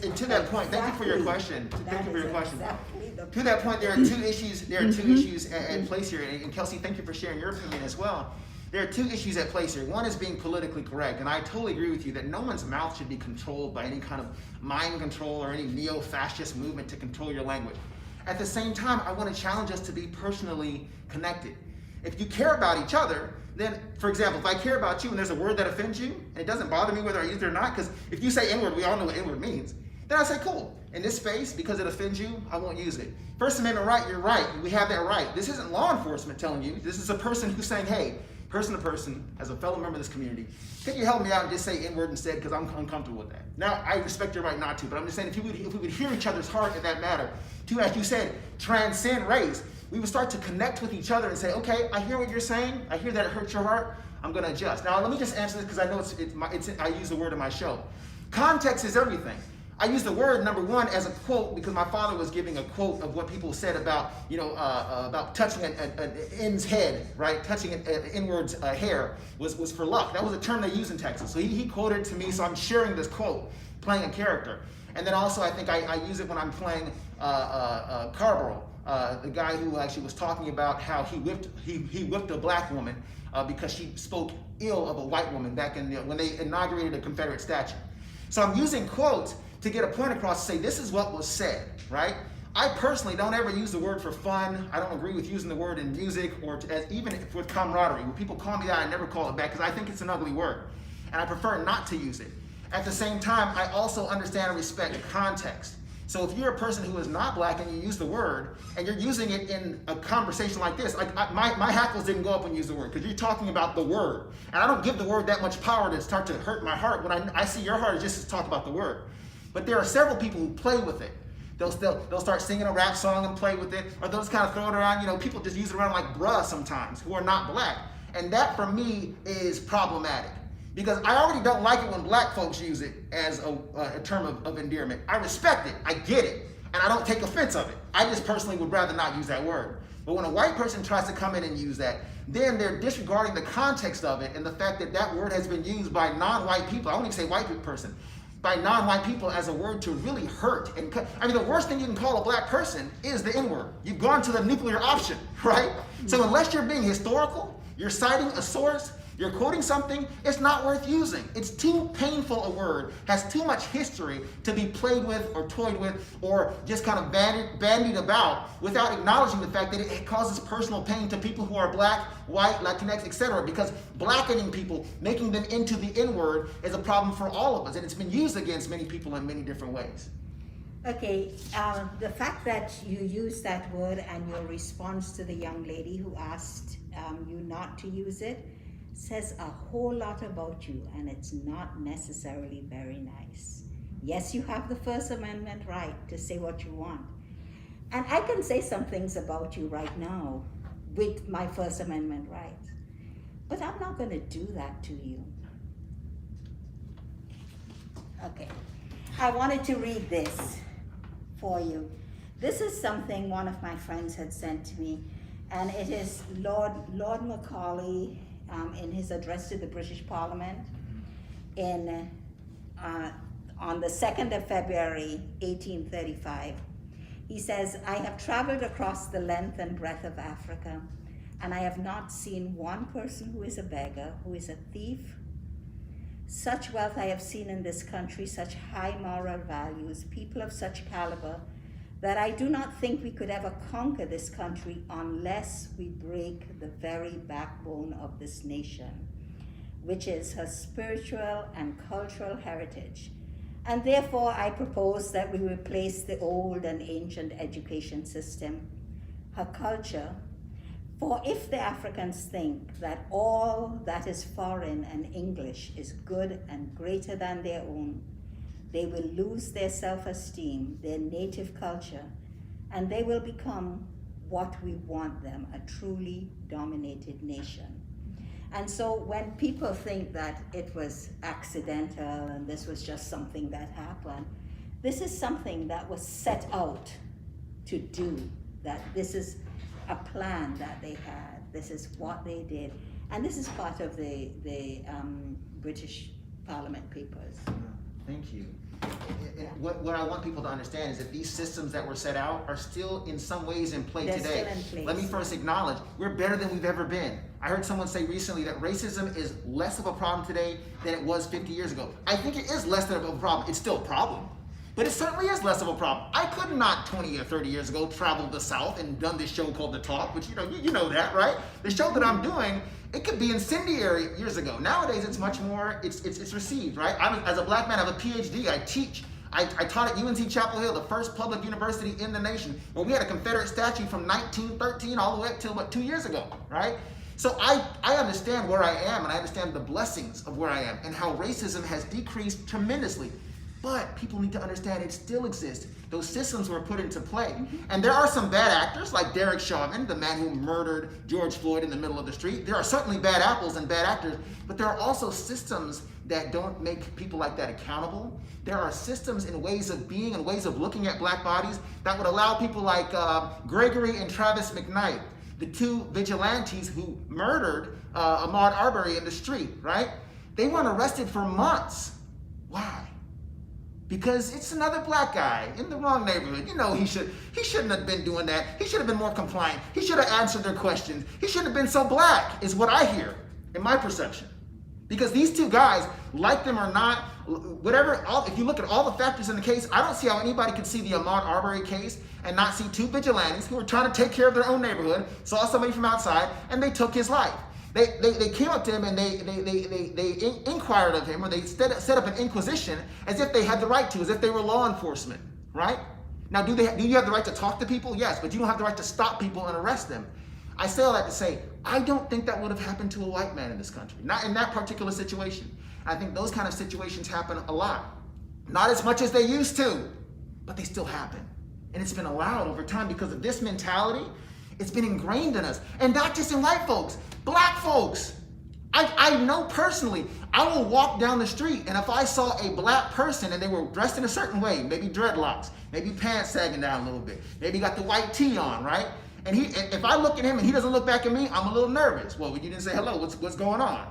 And to that point, thank you for your question. Thank you for your question. Exactly the To that point, there are two issues. There are two issues at place here. And Kelsey, thank you for sharing your opinion as well. there are two issues at play here. One is being politically correct, and I totally agree with you that no one's mouth should be controlled by any kind of mind control or any neo-fascist movement to control your language. At the same time, I want to challenge us to be personally connected. If you care about each other, then, for example, if I care about you and there's a word that offends you, and it doesn't bother me whether I use it or not, because if you say N-word, we all know what N-word means, then I say, cool. In this space, because it offends you, I won't use it. First Amendment right, you're right. We have that right. This isn't law enforcement telling you. This is a person who's saying, hey, person to person, as a fellow member of this community, can you help me out and just say N-word instead, because I'm uncomfortable with that. Now, I respect your right not to, but I'm just saying if we would hear each other's heart in that matter, to, as you said, transcend race, we would start to connect with each other and say, okay, I hear what you're saying. I hear that it hurts your heart. I'm going to adjust. Now, let me just answer this because I know I use the word in my show. Context is everything. I use the word, number one, as a quote because my father was giving a quote of what people said about, about touching an N's head, right? Touching an N-word's hair was for luck. That was a term they use in Texas. So he quoted it to me, so I'm sharing this quote, playing a character. And then also I think I use it when I'm playing Carborough, the guy who actually was talking about how he whipped a black woman because she spoke ill of a white woman back in when they inaugurated a Confederate statue. So I'm using quotes to get a point across to say this is what was said, right? I personally don't ever use the word for fun. I don't agree with using the word in music or even with camaraderie. When people call me that, I never call it back because I think it's an ugly word. And I prefer not to use it. At the same time, I also understand and respect context. So if you're a person who is not black and you use the word and you're using it in a conversation like this, my hackles didn't go up when you use the word because you're talking about the word. And I don't give the word that much power to start to hurt my heart when I see your heart is just to talk about the word. But there are several people who play with it. They'll start singing a rap song and play with it, or they'll just kind of throw it around. People just use it around like bruh sometimes, who are not black. And that for me is problematic. Because I already don't like it when black folks use it as a term of endearment. I respect it, I get it, and I don't take offense of it. I just personally would rather not use that word. But when a white person tries to come in and use that, then they're disregarding the context of it and the fact that that word has been used by non-white people. I won't even say white person. By non-white people as a word to really hurt. And the worst thing you can call a black person is the N-word. You've gone to the nuclear option, right? So unless you're being historical, you're citing a source, you're quoting something, it's not worth using. It's too painful a word, has too much history to be played with or toyed with or just kind of bandied about without acknowledging the fact that it causes personal pain to people who are black, white, Latinx, etc. Because blackening people, making them into the N-word is a problem for all of us, and it's been used against many people in many different ways. Okay, the fact that you use that word and your response to the young lady who asked you not to use it says a whole lot about you, and it's not necessarily very nice. Yes, you have the First Amendment right to say what you want. And I can say some things about you right now with my First Amendment right. But I'm not going to do that to you. Okay, I wanted to read this for you. This is something one of my friends had sent to me, and it is Lord Macaulay in his address to the British Parliament on the 2nd of February, 1835. He says, "I have traveled across the length and breadth of Africa, and I have not seen one person who is a beggar, who is a thief. Such wealth I have seen in this country, such high moral values, people of such caliber, that I do not think we could ever conquer this country unless we break the very backbone of this nation, which is her spiritual and cultural heritage. And therefore I propose that we replace the old and ancient education system, her culture. For if the Africans think that all that is foreign and English is good and greater than their own, they will lose their self-esteem, their native culture, and they will become what we want them, a truly dominated nation." And so when people think that it was accidental and this was just something that happened, this is something that was set out to do, that this is a plan that they had, this is what they did, and this is part of the British Parliament papers. Thank you. What I want people to understand is that these systems that were set out are still in some ways in play They're today. still in place. Let me first acknowledge, we're better than we've ever been. I heard someone say recently that racism is less of a problem today than it was 50 years ago. I think it is less than of a problem. It's still a problem, but it certainly is less of a problem. I could not 20 or 30 years ago travel the South and done this show called The Talk, which you know that, right? The show that I'm doing, it could be incendiary years ago. Nowadays, it's much more, it's received, right? As a black man, I have a PhD, I teach. I taught at UNT Chapel Hill, the first public university in the nation, where we had a Confederate statue from 1913 all the way up till 2 years ago, right? So I understand where I am, and I understand the blessings of where I am and how racism has decreased tremendously. But people need to understand it still exists. Those systems were put into play. And there are some bad actors like Derek Chauvin, the man who murdered George Floyd in the middle of the street. There are certainly bad apples and bad actors, but there are also systems that don't make people like that accountable. There are systems and ways of being and ways of looking at black bodies that would allow people like Gregory and Travis McKnight, the two vigilantes who murdered Ahmaud Arbery in the street, right? They weren't arrested for months. Why? Because it's another black guy in the wrong neighborhood. You know, he shouldn't have been doing that. He should have been more compliant. He should have answered their questions. He shouldn't have been so black, is what I hear in my perception. Because these two guys, like them or not, if you look at all the factors in the case, I don't see how anybody could see the Ahmaud Arbery case and not see two vigilantes who were trying to take care of their own neighborhood, saw somebody from outside, and they took his life. They came up to him and they inquired of him, or they set up an inquisition as if they had the right to, as if they were law enforcement, right? Now, do you have the right to talk to people? Yes, but you don't have the right to stop people and arrest them. I say all that to say, I don't think that would have happened to a white man in this country, not in that particular situation. I think those kind of situations happen a lot. Not as much as they used to, but they still happen. And it's been allowed over time because of this mentality. It's been ingrained in us. And not just in white folks, black folks. I know personally, I will walk down the street, and if I saw a black person and they were dressed in a certain way, maybe dreadlocks, maybe pants sagging down a little bit, maybe got the white tee on, right? And if I look at him and he doesn't look back at me, I'm a little nervous. Well, you didn't say hello, what's going on?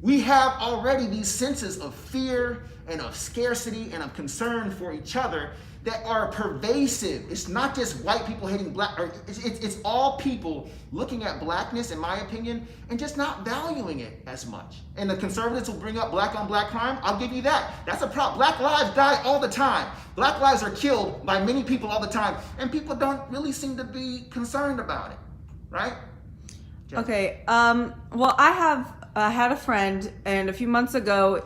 We have already these senses of fear and of scarcity and of concern for each other that are pervasive. It's not just white people hating black, or it's all people looking at blackness, in my opinion, and just not valuing it as much. And the conservatives will bring up black on black crime. I'll give you that. That's a problem. Black lives die all the time. Black lives are killed by many people all the time, and people don't really seem to be concerned about it, right? Okay, well, I had a friend, and a few months ago,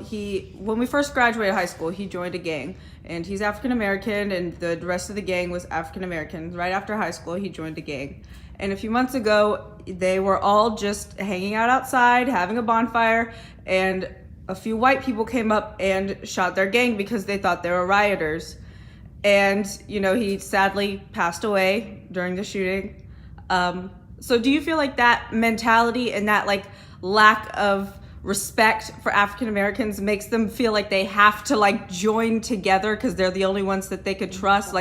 when we first graduated high school, he joined a gang, and he's African American, and the rest of the gang was African American. Right after high school, he joined a gang. And a few months ago, they were all just hanging out outside, having a bonfire, and a few white people came up and shot their gang because they thought they were rioters. And, he sadly passed away during the shooting. So do you feel like that mentality and that lack of respect for African Americans makes them feel like they have to join together because they're the only ones that they could trust?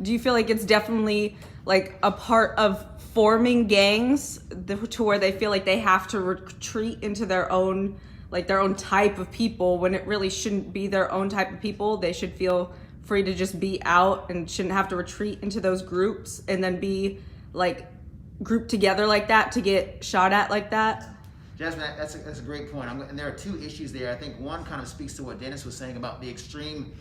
Do you feel like it's definitely a part of forming gangs to where they feel like they have to retreat into their own type of people, when it really shouldn't be their own type of people? They should feel free to just be out and shouldn't have to retreat into those groups and then be grouped together like that to get shot at like that? Jasmine, that's a great point. And there are two issues there. I think one kind of speaks to what Dennis was saying about the extreme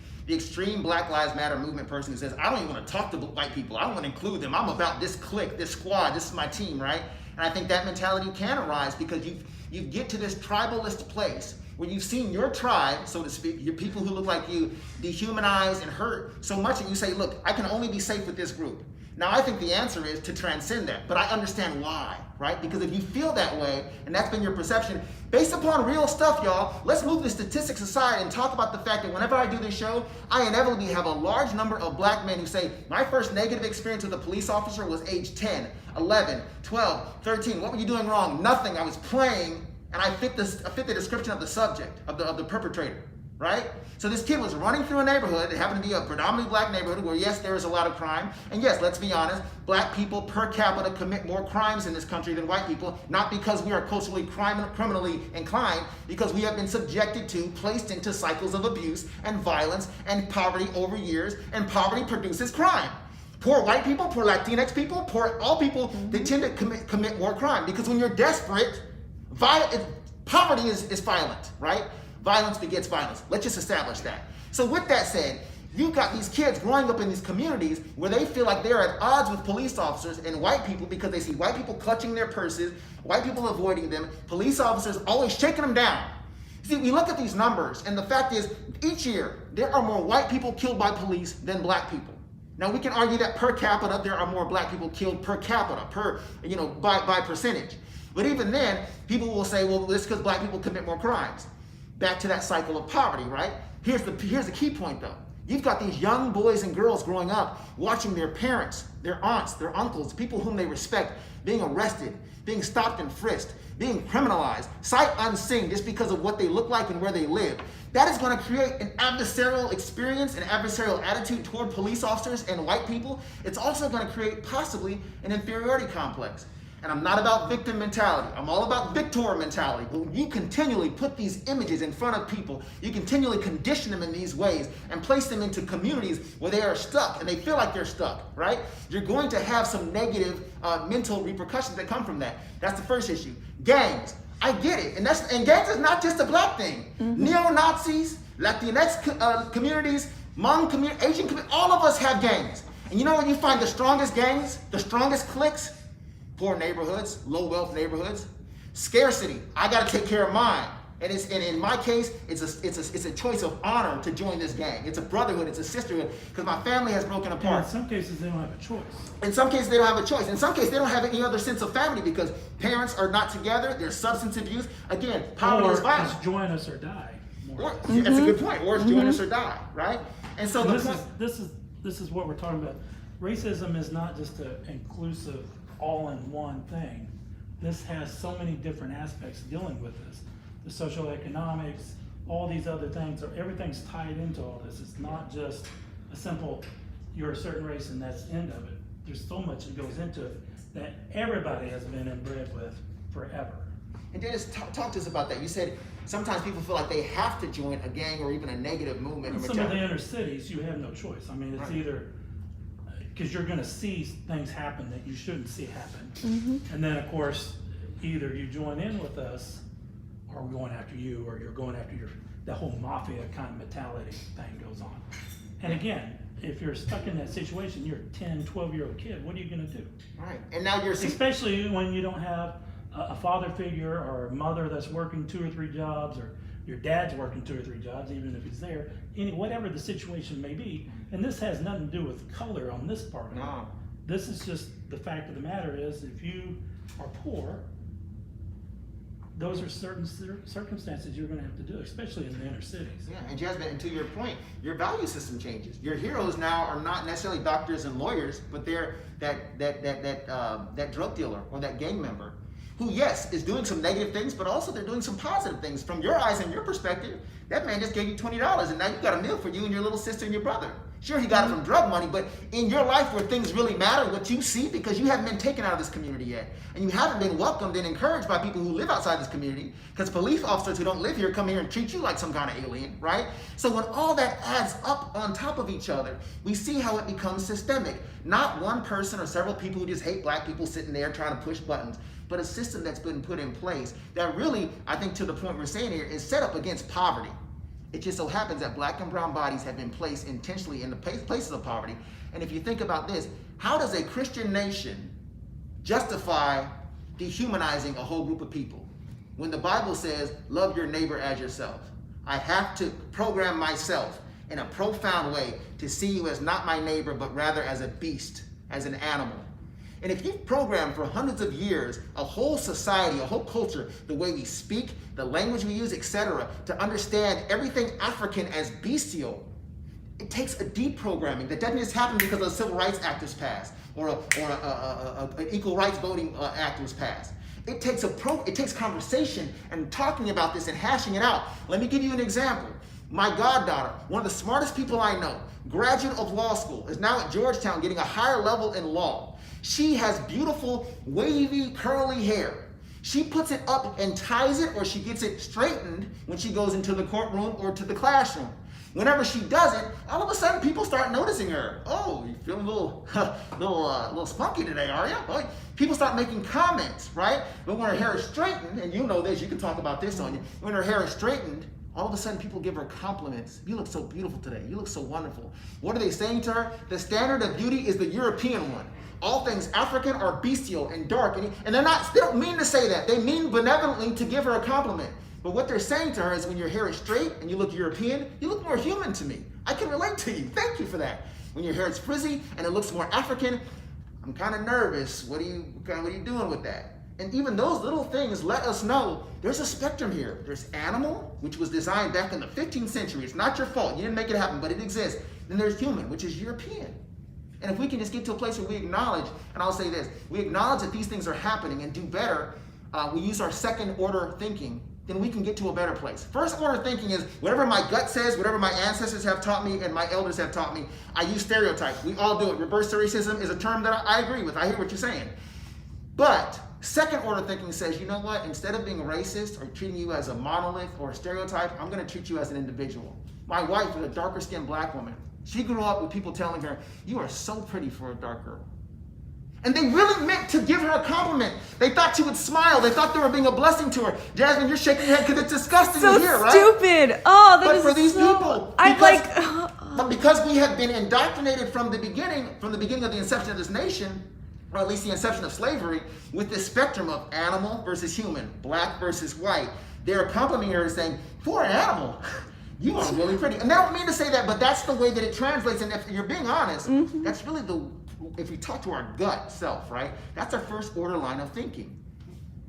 Black Lives Matter movement person who says, I don't even want to talk to white people. I don't want to include them. I'm about this clique, this squad, this is my team, right? And I think that mentality can arise because you get to this tribalist place where you've seen your tribe, so to speak, your people who look like you, dehumanized and hurt so much that you say, look, I can only be safe with this group. Now, I think the answer is to transcend that, but I understand why, right? Because if you feel that way, and that's been your perception, based upon real stuff, y'all, let's move the statistics aside and talk about the fact that whenever I do this show, I inevitably have a large number of black men who say, my first negative experience with a police officer was age 10, 11, 12, 13. What were you doing wrong? Nothing. I was playing, and I fit the description of the subject, of the perpetrator. right? So this kid was running through a neighborhood. It happened to be a predominantly black neighborhood where, yes, there is a lot of crime. And yes, let's be honest, black people per capita commit more crimes in this country than white people, not because we are culturally criminally inclined, because we have been subjected to, placed into cycles of abuse and violence and poverty over years, and poverty produces crime. Poor white people, poor Latinx people, poor all people, they tend to commit more crime, because when you're desperate, poverty is violent, right? Violence begets violence. Let's just establish that. So with that said, you've got these kids growing up in these communities where they feel like they're at odds with police officers and white people, because they see white people clutching their purses, white people avoiding them, police officers always shaking them down. See, we look at these numbers, and the fact is, each year, there are more white people killed by police than black people. Now, we can argue that per capita, there are more black people killed per capita, by percentage. But even then, people will say, well, it's because black people commit more crimes. Back to that cycle of poverty, right? Here's the key point, though. You've got these young boys and girls growing up, watching their parents, their aunts, their uncles, people whom they respect, being arrested, being stopped and frisked, being criminalized, sight unseen, just because of what they look like and where they live. That is going to create an adversarial experience, an adversarial attitude toward police officers and white people. It's also going to create possibly an inferiority complex. And I'm not about victim mentality. I'm all about victor mentality. But when you continually put these images in front of people, you continually condition them in these ways and place them into communities where they are stuck and they feel like they're stuck, right? You're going to have some negative mental repercussions that come from that. That's the first issue. Gangs. I get it. And gangs is not just a black thing. Mm-hmm. Neo-Nazis, Latinx communities, Hmong community, Asian community, all of us have gangs. And you know where you find the strongest gangs, the strongest cliques? Poor neighborhoods, low wealth neighborhoods, scarcity. I got to take care of mine, and in my case, it's a choice of honor to join this gang. It's a brotherhood, it's a sisterhood, because my family has broken apart. And in some cases, they don't have a choice. In some cases, they don't have a choice. In some cases, they don't have any other sense of family because parents are not together. There's substance abuse. Again, poverty is violence. It's join us or die. That's a good point. Or it's join us or die, right? And so this is what we're talking about. Racism is not just an inclusive, all-in-one thing. This has so many different aspects dealing with this. The social economics, all these other things, everything's tied into all this. It's not just a simple, you're a certain race and that's the end of it. There's so much that goes into it that everybody has been inbred with forever. And Dennis, talk to us about that. You said sometimes people feel like they have to join a gang or even a negative movement. In some of the inner cities, you have no choice. I mean, it's either because you're going to see things happen that you shouldn't see happen. Mm-hmm. And then, of course, either you join in with us or we're going after you, or you're going after the whole mafia kind of mentality thing goes on. And again, if you're stuck in that situation, you're a 10, 12-year-old kid, what are you going to do? Right. And now you're... Especially when you don't have a father figure or a mother that's working 2 or 3 jobs, or your dad's working 2 or 3 jobs, even if he's there, whatever the situation may be. And this has nothing to do with color on this part of it. This is just the fact of the matter is, if you are poor, those are certain circumstances you're going to have to do, especially in the inner cities. Yeah, and Jasmine, and to your point, your value system changes. Your heroes now are not necessarily doctors and lawyers, but they're that drug dealer or that gang member who, yes, is doing some negative things, but also they're doing some positive things. From your eyes and your perspective, that man just gave you $20, and now you got a meal for you and your little sister and your brother. Sure, he got it from drug money, but in your life where things really matter, what you see, because you haven't been taken out of this community yet, and you haven't been welcomed and encouraged by people who live outside this community, because police officers who don't live here come here and treat you like some kind of alien, right? So when all that adds up on top of each other, we see how it becomes systemic. Not one person or several people who just hate black people sitting there trying to push buttons, but a system that's been put in place that really, I think to the point we're saying here, is set up against poverty. It just so happens that black and brown bodies have been placed intentionally in the places of poverty. And if you think about this, how does a Christian nation justify dehumanizing a whole group of people? When the Bible says, love your neighbor as yourself. I have to program myself in a profound way to see you as not my neighbor, but rather as a beast, as an animal. And if you've programmed for hundreds of years a whole society, a whole culture, the way we speak, the language we use, etc., to understand everything African as bestial, it takes a deprogramming that doesn't just happen because a Civil Rights Act was passed or an Equal Rights Voting Act was passed. It takes conversation and talking about this and hashing it out. Let me give you an example. My goddaughter, one of the smartest people I know, graduate of law school, is now at Georgetown getting a higher level in law. She has beautiful, wavy, curly hair. She puts it up and ties it, or she gets it straightened when she goes into the courtroom or to the classroom. Whenever she does it, all of a sudden people start noticing her. Oh, you feeling a little spunky today, are you? Oh, people start making comments, right? But when her hair is straightened, and you know this, you can talk about this on you. When her hair is straightened, all of a sudden people give her compliments. You look so beautiful today. You look so wonderful. What are they saying to her? The standard of beauty is the European one. All things African are bestial and dark. And they don't mean to say that. They mean benevolently to give her a compliment. But what they're saying to her is, when your hair is straight and you look European, you look more human to me. I can relate to you. Thank you for that. When your hair is frizzy and it looks more African, I'm kind of nervous. What are you doing with that? And even those little things let us know there's a spectrum here. There's animal, which was designed back in the 15th century. It's not your fault. You didn't make it happen, but it exists. Then there's human, which is European. And if we can just get to a place where we acknowledge, and I'll say this, we acknowledge that these things are happening and do better, we use our second order thinking, then we can get to a better place. First order thinking is whatever my gut says, whatever my ancestors have taught me and my elders have taught me, I use stereotypes. We all do it. Reverse racism is a term that I agree with. I hear what you're saying. But second order thinking says, you know what? Instead of being racist or treating you as a monolith or a stereotype, I'm going to treat you as an individual. My wife is a darker skinned black woman. She grew up with people telling her, you are so pretty for a dark girl. And they really meant to give her a compliment. They thought she would smile. They thought they were being a blessing to her. Jasmine, you're shaking your head because it's disgusting to hear, right? Stupid. Oh, that but is for these so... people, But because we have been indoctrinated from the beginning of the inception of this nation, or at least the inception of slavery, with this spectrum of animal versus human, black versus white, they're complimenting her and saying, for an animal, you are really pretty. And they don't mean to say that, but that's the way that it translates. And if you're being honest, that's really if we talk to our gut self, right? That's our first order line of thinking.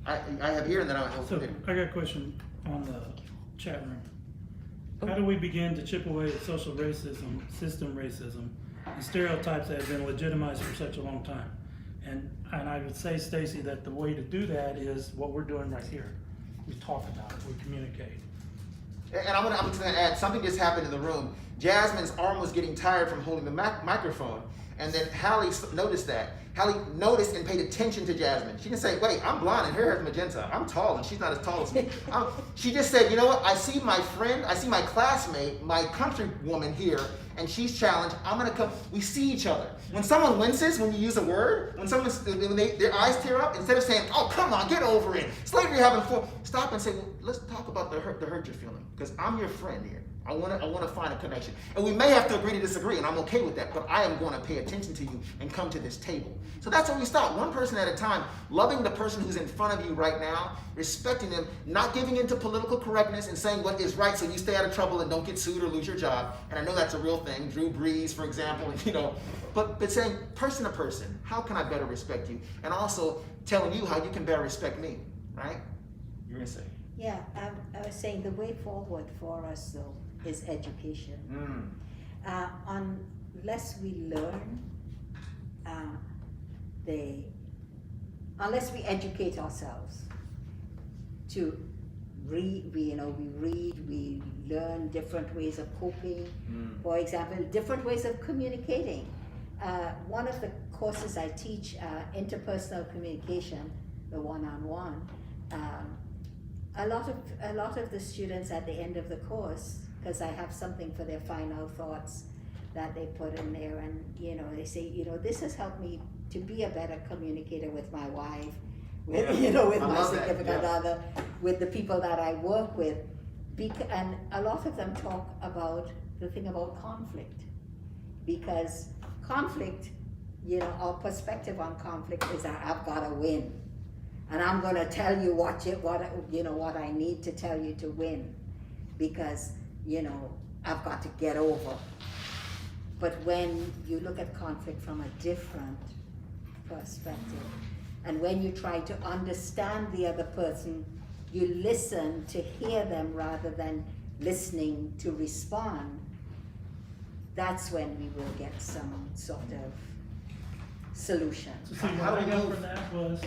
I have here, and then I'll... So I got a question on the chat room. How do we begin to chip away at social racism, system racism, and stereotypes that have been legitimized for such a long time? And I would say, Stacy, that the way to do that is what we're doing right here. We talk about it, we communicate. And I'm just gonna add, something just happened in the room. Jasmine's arm was getting tired from holding the microphone. And then Hallie noticed that. Hallie noticed and paid attention to Jasmine. She didn't say, wait, I'm blonde and her hair is magenta. I'm tall and she's not as tall as me. She just said, you know what? I see my friend, I see my classmate, my countrywoman here, and she's challenged. I'm gonna come. We see each other. When someone winces, when you use a word, when their eyes tear up, instead of saying, oh, come on, get over it. Slavery happened before. Stop and say, well, let's talk about the hurt you're feeling, because I'm your friend here. I want to find a connection. And we may have to agree to disagree, and I'm okay with that, but I am going to pay attention to you and come to this table. So that's where we start, one person at a time, loving the person who's in front of you right now, respecting them, not giving into political correctness and saying what is right so you stay out of trouble and don't get sued or lose your job. And I know that's a real thing, Drew Brees, for example, but saying person to person, how can I better respect you? And also telling you how you can better respect me, right? You're going to say. Yeah, I was saying the way forward for us, though, is education. Unless we learn, unless we educate ourselves to read, we learn different ways of coping. For example, different ways of communicating. One of the courses I teach, interpersonal communication, the one-on-one. A lot of the students at the end of the course, because I have something for their final thoughts that they put in there, and they say, this has helped me to be a better communicator with my wife, with my significant other, with the people that I work with, and a lot of them talk about the thing about conflict, because conflict, our perspective on conflict is that I've got to win. And I'm going to tell you what I need to tell you to win, because I've got to get over. But when you look at conflict from a different perspective, and when you try to understand the other person, you listen to hear them rather than listening to respond, that's when we will get some sort of solution. So see, what I got from that was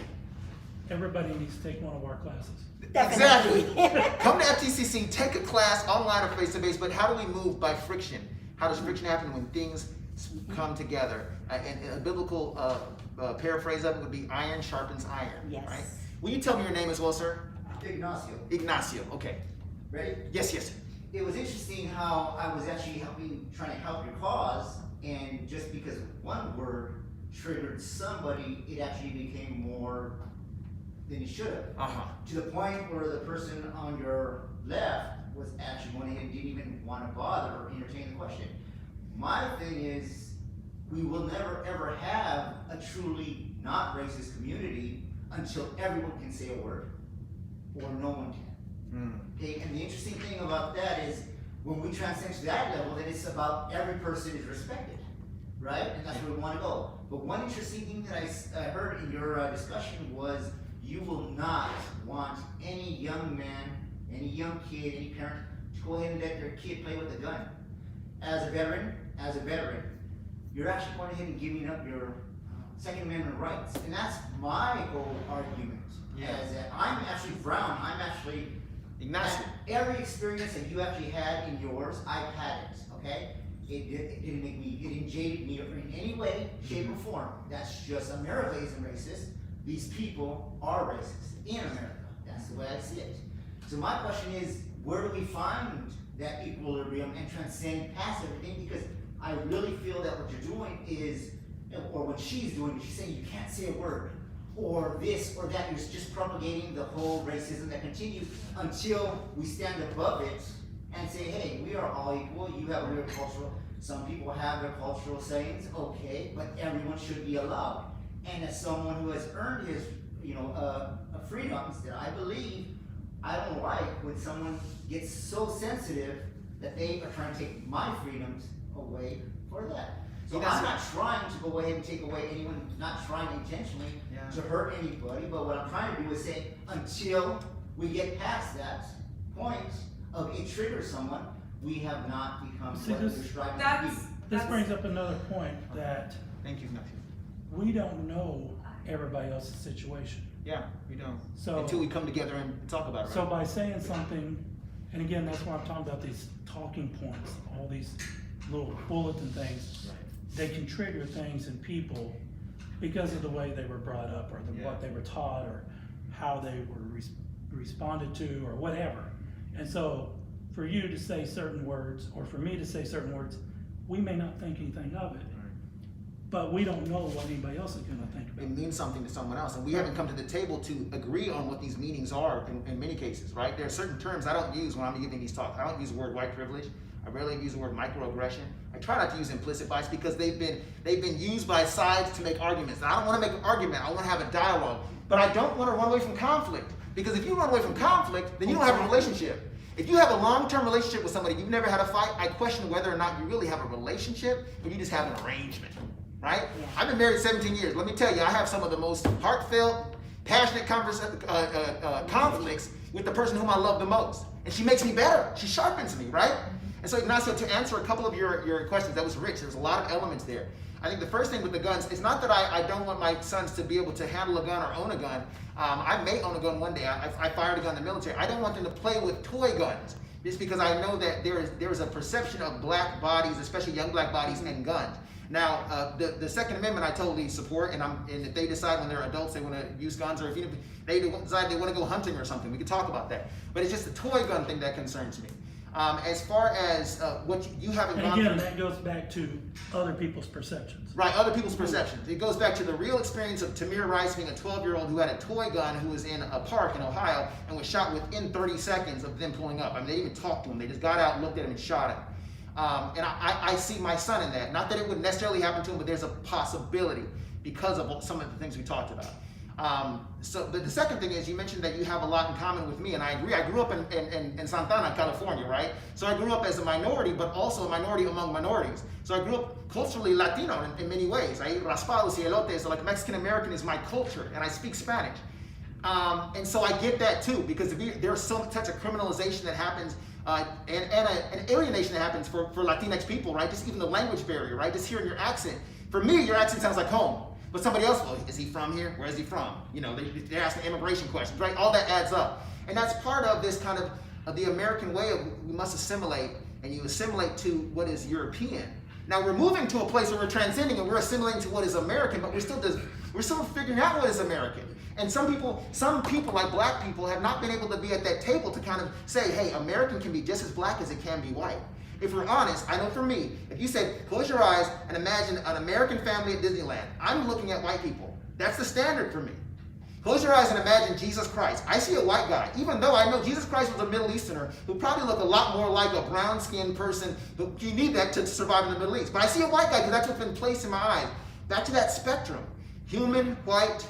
everybody needs to take one of our classes. Exactly. Come to FTCC, take a class online or face-to-face, but how do we move by friction? How does friction happen when things come together? And a biblical paraphrase of it would be iron sharpens iron, Yes. right? Will you tell me your name as well, sir? Ignacio. Ignacio, okay. Ready? Yes, yes. It was interesting how I was actually trying to help your cause, and just because one word triggered somebody, it actually became more than it should have. Uh-huh. To the point where the person on your left was actually going ahead and didn't even want to bother or entertain the question. My thing is, we will never ever have a truly not racist community until everyone can say a word, or no one can. Okay, and the interesting thing about that is when we transcend to that level, then it's about every person is respected, right? And that's where we want to go. But one interesting thing that I heard in your discussion was you will not want any young man, any young kid, any parent to go ahead and let their kid play with a gun. As a veteran, you're actually going ahead and giving up your Second Amendment rights, and that's my whole argument. Yeah. Is that I'm actually Brown. I'm actually Ignacio. every experience that you actually had in yours, I've had it, okay? It didn't make me, it didn't jaded me in any way, shape, or form. That's just America isn't racist. These people are racist in America. That's the way I see it. So my question is, where do we find that equilibrium and transcend past everything? Because I really feel that what you're doing is, or what she's doing, she's saying you can't say a word, or this or that. You're just propagating the whole racism that continues until we stand above it and say, hey, we are all equal. You have your cultural, some people have their cultural sayings, okay, but everyone should be allowed. And as someone who has earned his, freedoms, that I believe, I don't like when someone gets so sensitive that they are trying to take my freedoms away for that. So I'm not trying to go ahead and take away anyone, not trying intentionally to hurt anybody, but what I'm trying to do is say, until we get past that point of it triggers someone, we have not become See, what this- we're striving to That's- be. This brings up another point that Thank you, Ignacio. we don't know everybody else's situation. Yeah, we don't. So- Until we come together and talk about it, right? So by saying something, and again, that's why I'm talking about these talking points, all these little bulletin things, they can trigger things in people because of the way they were brought up, or what they were taught, or how they were responded to, or whatever. And so for you to say certain words, or for me to say certain words, we may not think anything of it, but we don't know what anybody else is gonna think about It it. means something to someone else, and we haven't come to the table to agree on what these meanings are in many cases, right? There are certain terms I don't use when I'm giving these talks. I don't use the word white privilege. I rarely use the word microaggression. I try not to use implicit bias because they've been used by sides to make arguments. And I don't want to make an argument. I want to have a dialogue, but I don't want to run away from conflict, because if you run away from conflict, then you don't have a relationship. If you have a long-term relationship with somebody, you've never had a fight, I question whether or not you really have a relationship, or you just have an arrangement, right? Yeah. I've been married 17 years. Let me tell you, I have some of the most heartfelt, passionate conflicts with the person whom I love the most. And she makes me better. She sharpens me, right? And so, Ignacio, to answer a couple of your questions, that was rich. There's a lot of elements there. I think the first thing with the guns, it's not that I don't want my sons to be able to handle a gun or own a gun. I may own a gun one day. I fired a gun in the military. I don't want them to play with toy guns, just because I know that there is a perception of black bodies, especially young black bodies, and guns. Now, the Second Amendment I totally support, and if they decide when they're adults they want to use guns, or if they decide they want to go hunting or something, we can talk about that. But it's just the toy gun thing that concerns me. As far as what you haven't And gone again, through. that goes back to other people's perceptions. Right, other people's perceptions. It goes back to the real experience of Tamir Rice being a 12-year-old who had a toy gun, who was in a park in Ohio and was shot within 30 seconds of them pulling up. I mean, they didn't even talk to him. They just got out, looked at him, and shot him. And I see my son in that. Not that it would necessarily happen to him, but there's a possibility because of some of the things we talked about. So the second thing is, you mentioned that you have a lot in common with me, and I agree. I grew up in Santa Ana, California, right? So I grew up as a minority, but also a minority among minorities. So I grew up culturally Latino in many ways. I eat raspados y elotes, so like Mexican American is my culture, and I speak Spanish. And so I get that too, because there's some types of criminalization that happens, and an alienation that happens for Latinx people, right? Just even the language barrier, right? Just hearing your accent. For me, your accent sounds like home. But somebody else, well, is he from here? Where is he from? You know, they're asking immigration questions, right? All that adds up. And that's part of this kind of the American way of we must assimilate, and you assimilate to what is European. Now we're moving to a place where we're transcending and we're assimilating to what is American, but we're still figuring out what is American. And some people like black people have not been able to be at that table to kind of say, hey, American can be just as black as it can be white. If we're honest, I know for me, if you said, close your eyes and imagine an American family at Disneyland, I'm looking at white people. That's the standard for me. Close your eyes and imagine Jesus Christ. I see a white guy, even though I know Jesus Christ was a Middle Easterner who probably looked a lot more like a brown-skinned person, but you need that to survive in the Middle East. But I see a white guy because that's what's been placed in my eyes. Back to that spectrum. Human, white,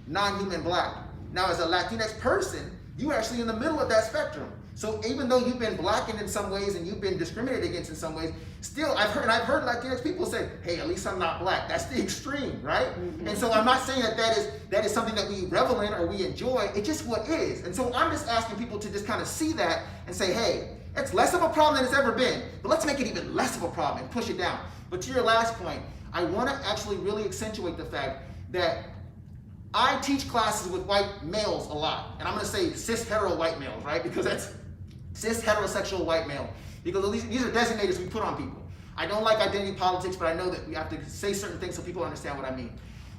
non-human, black. Now as a Latinx person, you're actually in the middle of that spectrum. So even though you've been blackened in some ways and you've been discriminated against in some ways, still I've heard Latinx people say, hey, at least I'm not black. That's the extreme, right? Mm-hmm. And so I'm not saying that is something that we revel in or we enjoy. It's just what is. And so I'm just asking people to just kind of see that and say, hey, it's less of a problem than it's ever been, but let's make it even less of a problem and push it down. But to your last point, I want to actually really accentuate the fact that I teach classes with white males a lot. And I'm going to say cis hetero white males, right? Because that's cis heterosexual white male, because these are designators we put on people. I don't like identity politics, but I know that we have to say certain things so people understand what I mean.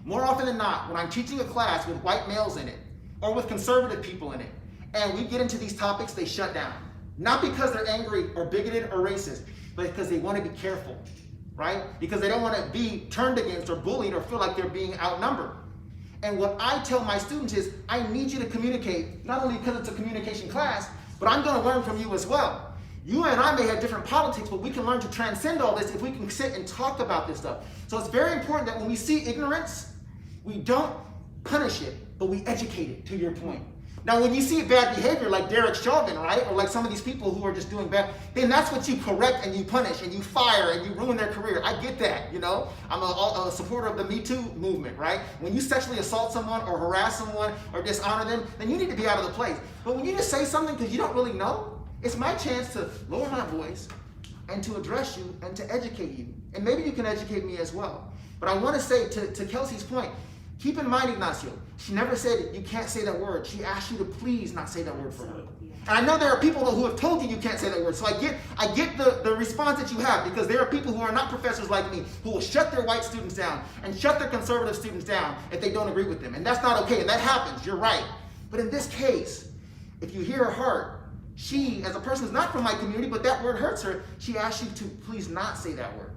More often than not, when I'm teaching a class with white males in it, or with conservative people in it, and we get into these topics, they shut down. Not because they're angry or bigoted or racist, but because they want to be careful, right? Because they don't want to be turned against or bullied or feel like they're being outnumbered. And what I tell my students is, I need you to communicate, not only because it's a communication class, but I'm going to learn from you as well. You and I may have different politics, but we can learn to transcend all this if we can sit and talk about this stuff. So it's very important that when we see ignorance, we don't punish it, but we educate it, to your point. Now, when you see bad behavior like Derek Chauvin, right, or like some of these people who are just doing bad, then that's what you correct and you punish and you fire and you ruin their career. I get that, you know. I'm a supporter of the Me Too movement, right? When you sexually assault someone or harass someone or dishonor them, then you need to be out of the place. But when you just say something because you don't really know, it's my chance to lower my voice and to address you and to educate you. And maybe you can educate me as well. But I want to say to Kelsey's point, keep in mind, Ignacio, she never said you can't say that word. She asked you to please not say that word for her. And I know there are people who have told you can't say that word. So I get the response that you have, because there are people who are not professors like me who will shut their white students down and shut their conservative students down if they don't agree with them. And that's not okay. And that happens. You're right. But in this case, if you hear her heart, she, as a person who's not from my community, but that word hurts her, she asks you to please not say that word.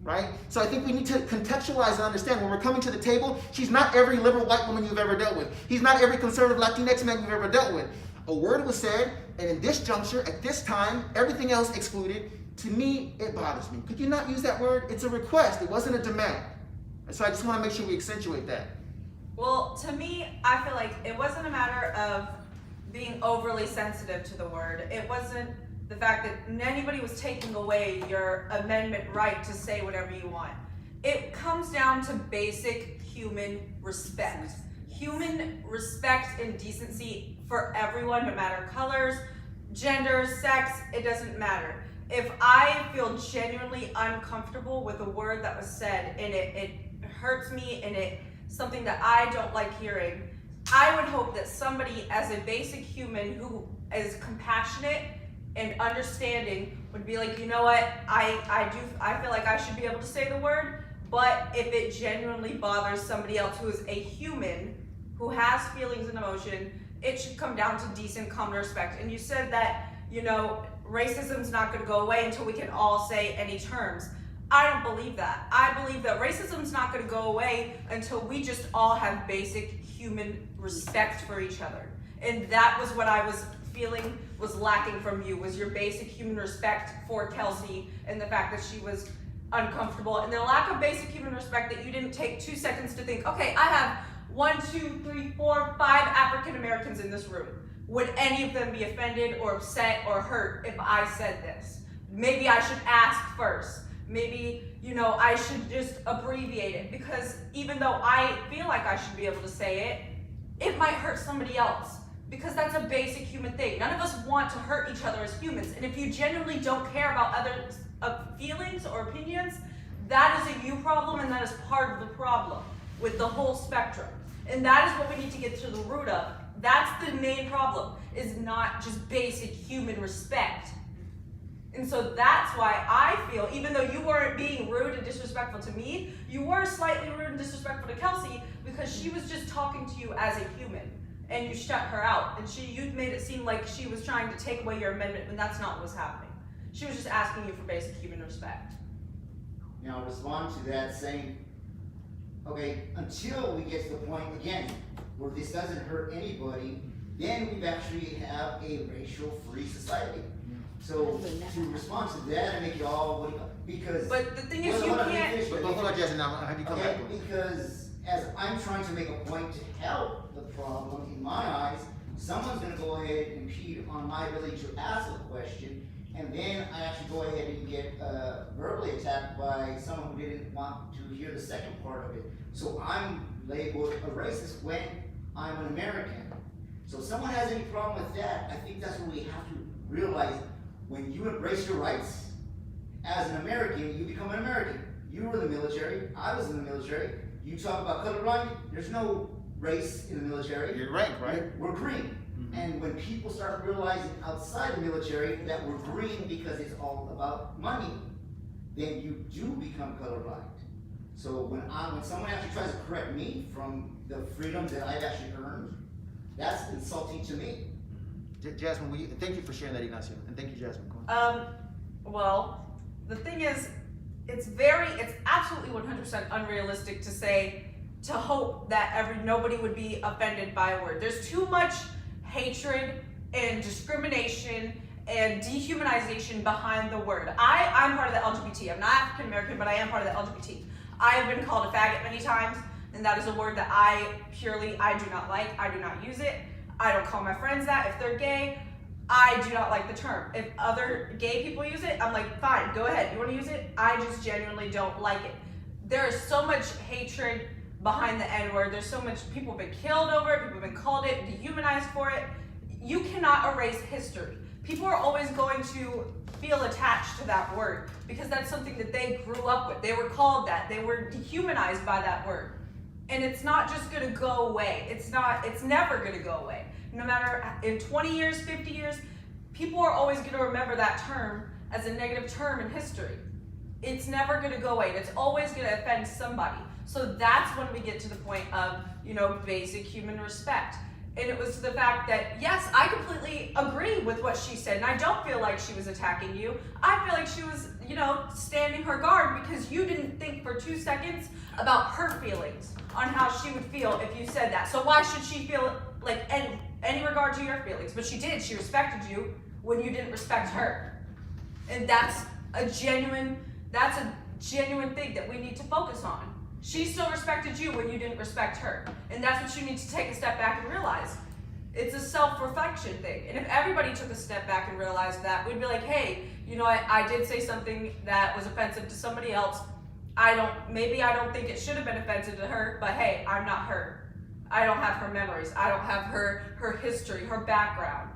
Right? So I think we need to contextualize and understand when we're coming to the table, she's not every liberal white woman you've ever dealt with. He's not every conservative Latinx man you've ever dealt with. A word was said, and in this juncture, at this time, everything else excluded. To me, it bothers me. Could you not use that word? It's a request. It wasn't a demand. And so I just want to make sure we accentuate that. Well, to me, I feel like it wasn't a matter of being overly sensitive to the word. It wasn't the fact that anybody was taking away your amendment right to say whatever you want. It comes down to basic human respect. Human respect and decency for everyone, no matter colors, gender, sex, it doesn't matter. If I feel genuinely uncomfortable with a word that was said and it hurts me and it's something that I don't like hearing, I would hope that somebody as a basic human who is compassionate and understanding would be like, you know what, I feel like I should be able to say the word, but if it genuinely bothers somebody else who is a human, who has feelings and emotion, it should come down to decent, common respect. And you said that, you know, racism's not gonna go away until we can all say any terms. I don't believe that. I believe that racism's not gonna go away until we just all have basic human respect for each other. And that was what I was feeling was lacking from you, was your basic human respect for Kelsey and the fact that she was uncomfortable, and the lack of basic human respect that you didn't take 2 seconds to think, okay, I have 1, 2, 3, 4, 5 African Americans in this room. Would any of them be offended or upset or hurt if I said this? Maybe I should ask first. Maybe, you know, I should just abbreviate it, because even though I feel like I should be able to say it, it might hurt somebody else. Because that's a basic human thing. None of us want to hurt each other as humans. And if you genuinely don't care about others' feelings or opinions, that is a you problem, and that is part of the problem. with the whole spectrum. And that is what we need to get to the root of. That's the main problem, is not just basic human respect. And so that's why I feel, even though you weren't being rude and disrespectful to me, you were slightly rude and disrespectful to Kelsey because she was just talking to you as a human. And you shut her out. And you made it seem like she was trying to take away your amendment when that's not what was happening. She was just asking you for basic human respect. Now, I'll respond to that saying, okay, until we get to the point, again, where this doesn't hurt anybody, then we actually have a racial-free society. So, to respond to that and make it all, because... But the thing is, you can't... But hold on, Jason, now, have you come okay, back? because as I'm trying to make a point to help the problem, in my eyes, someone's gonna go ahead and impede on my ability to ask a question, and then I actually go ahead and get verbally attacked by someone who didn't want to hear the second part of it. So I'm labeled a racist when I'm an American. So if someone has any problem with that, I think that's what we have to realize. When you embrace your rights as an American, you become an American. You were in the military, I was in the military. You talk about colorblind, there's no race in the military. You're rank, right? We're green. And when people start realizing outside the military that we're green because it's all about money, then you do become colorblind. So when someone actually tries to correct me from the freedom that I've actually earned, that's insulting to me. Jasmine, thank you for sharing that, Ignacio, and thank you, Jasmine. Go on. Well, the thing is, it's absolutely 100% unrealistic to hope that nobody would be offended by a word. There's too much hatred and discrimination and dehumanization behind the word. I'm part of the LGBT. I'm not African American, but I am part of the LGBT. I have been called a faggot many times, and that is a word that I do not like. I do not use it. I don't call my friends that. If they're gay, I do not like the term. If other gay people use it, I'm like, fine, go ahead. You want to use it? I just genuinely don't like it. There is so much hatred behind the N-word. There's so much, people have been killed over it, people have been called it, dehumanized for it. You cannot erase history. People are always going to feel attached to that word because that's something that they grew up with. They were called that. They were dehumanized by that word. And it's not just gonna go away. It's never gonna go away. No matter in 20 years, 50 years, people are always gonna remember that term as a negative term in history. It's never gonna go away. It's always gonna offend somebody. So that's when we get to the point of, basic human respect. And it was the fact that, yes, I completely agree with what she said, and I don't feel like she was attacking you. I feel like she was, standing her guard because you didn't think for 2 seconds about her feelings on how she would feel if you said that. So why should she feel like any regard to your feelings? But she did. She respected you when you didn't respect her. And that's a genuine thing that we need to focus on. She still respected you when you didn't respect her. And that's what you need to take a step back and realize. It's a self-reflection thing. And if everybody took a step back and realized that, we'd be like, hey, I did say something that was offensive to somebody else. Maybe I don't think it should have been offensive to her, but hey, I'm not her. I don't have her memories. I don't have her history, her background.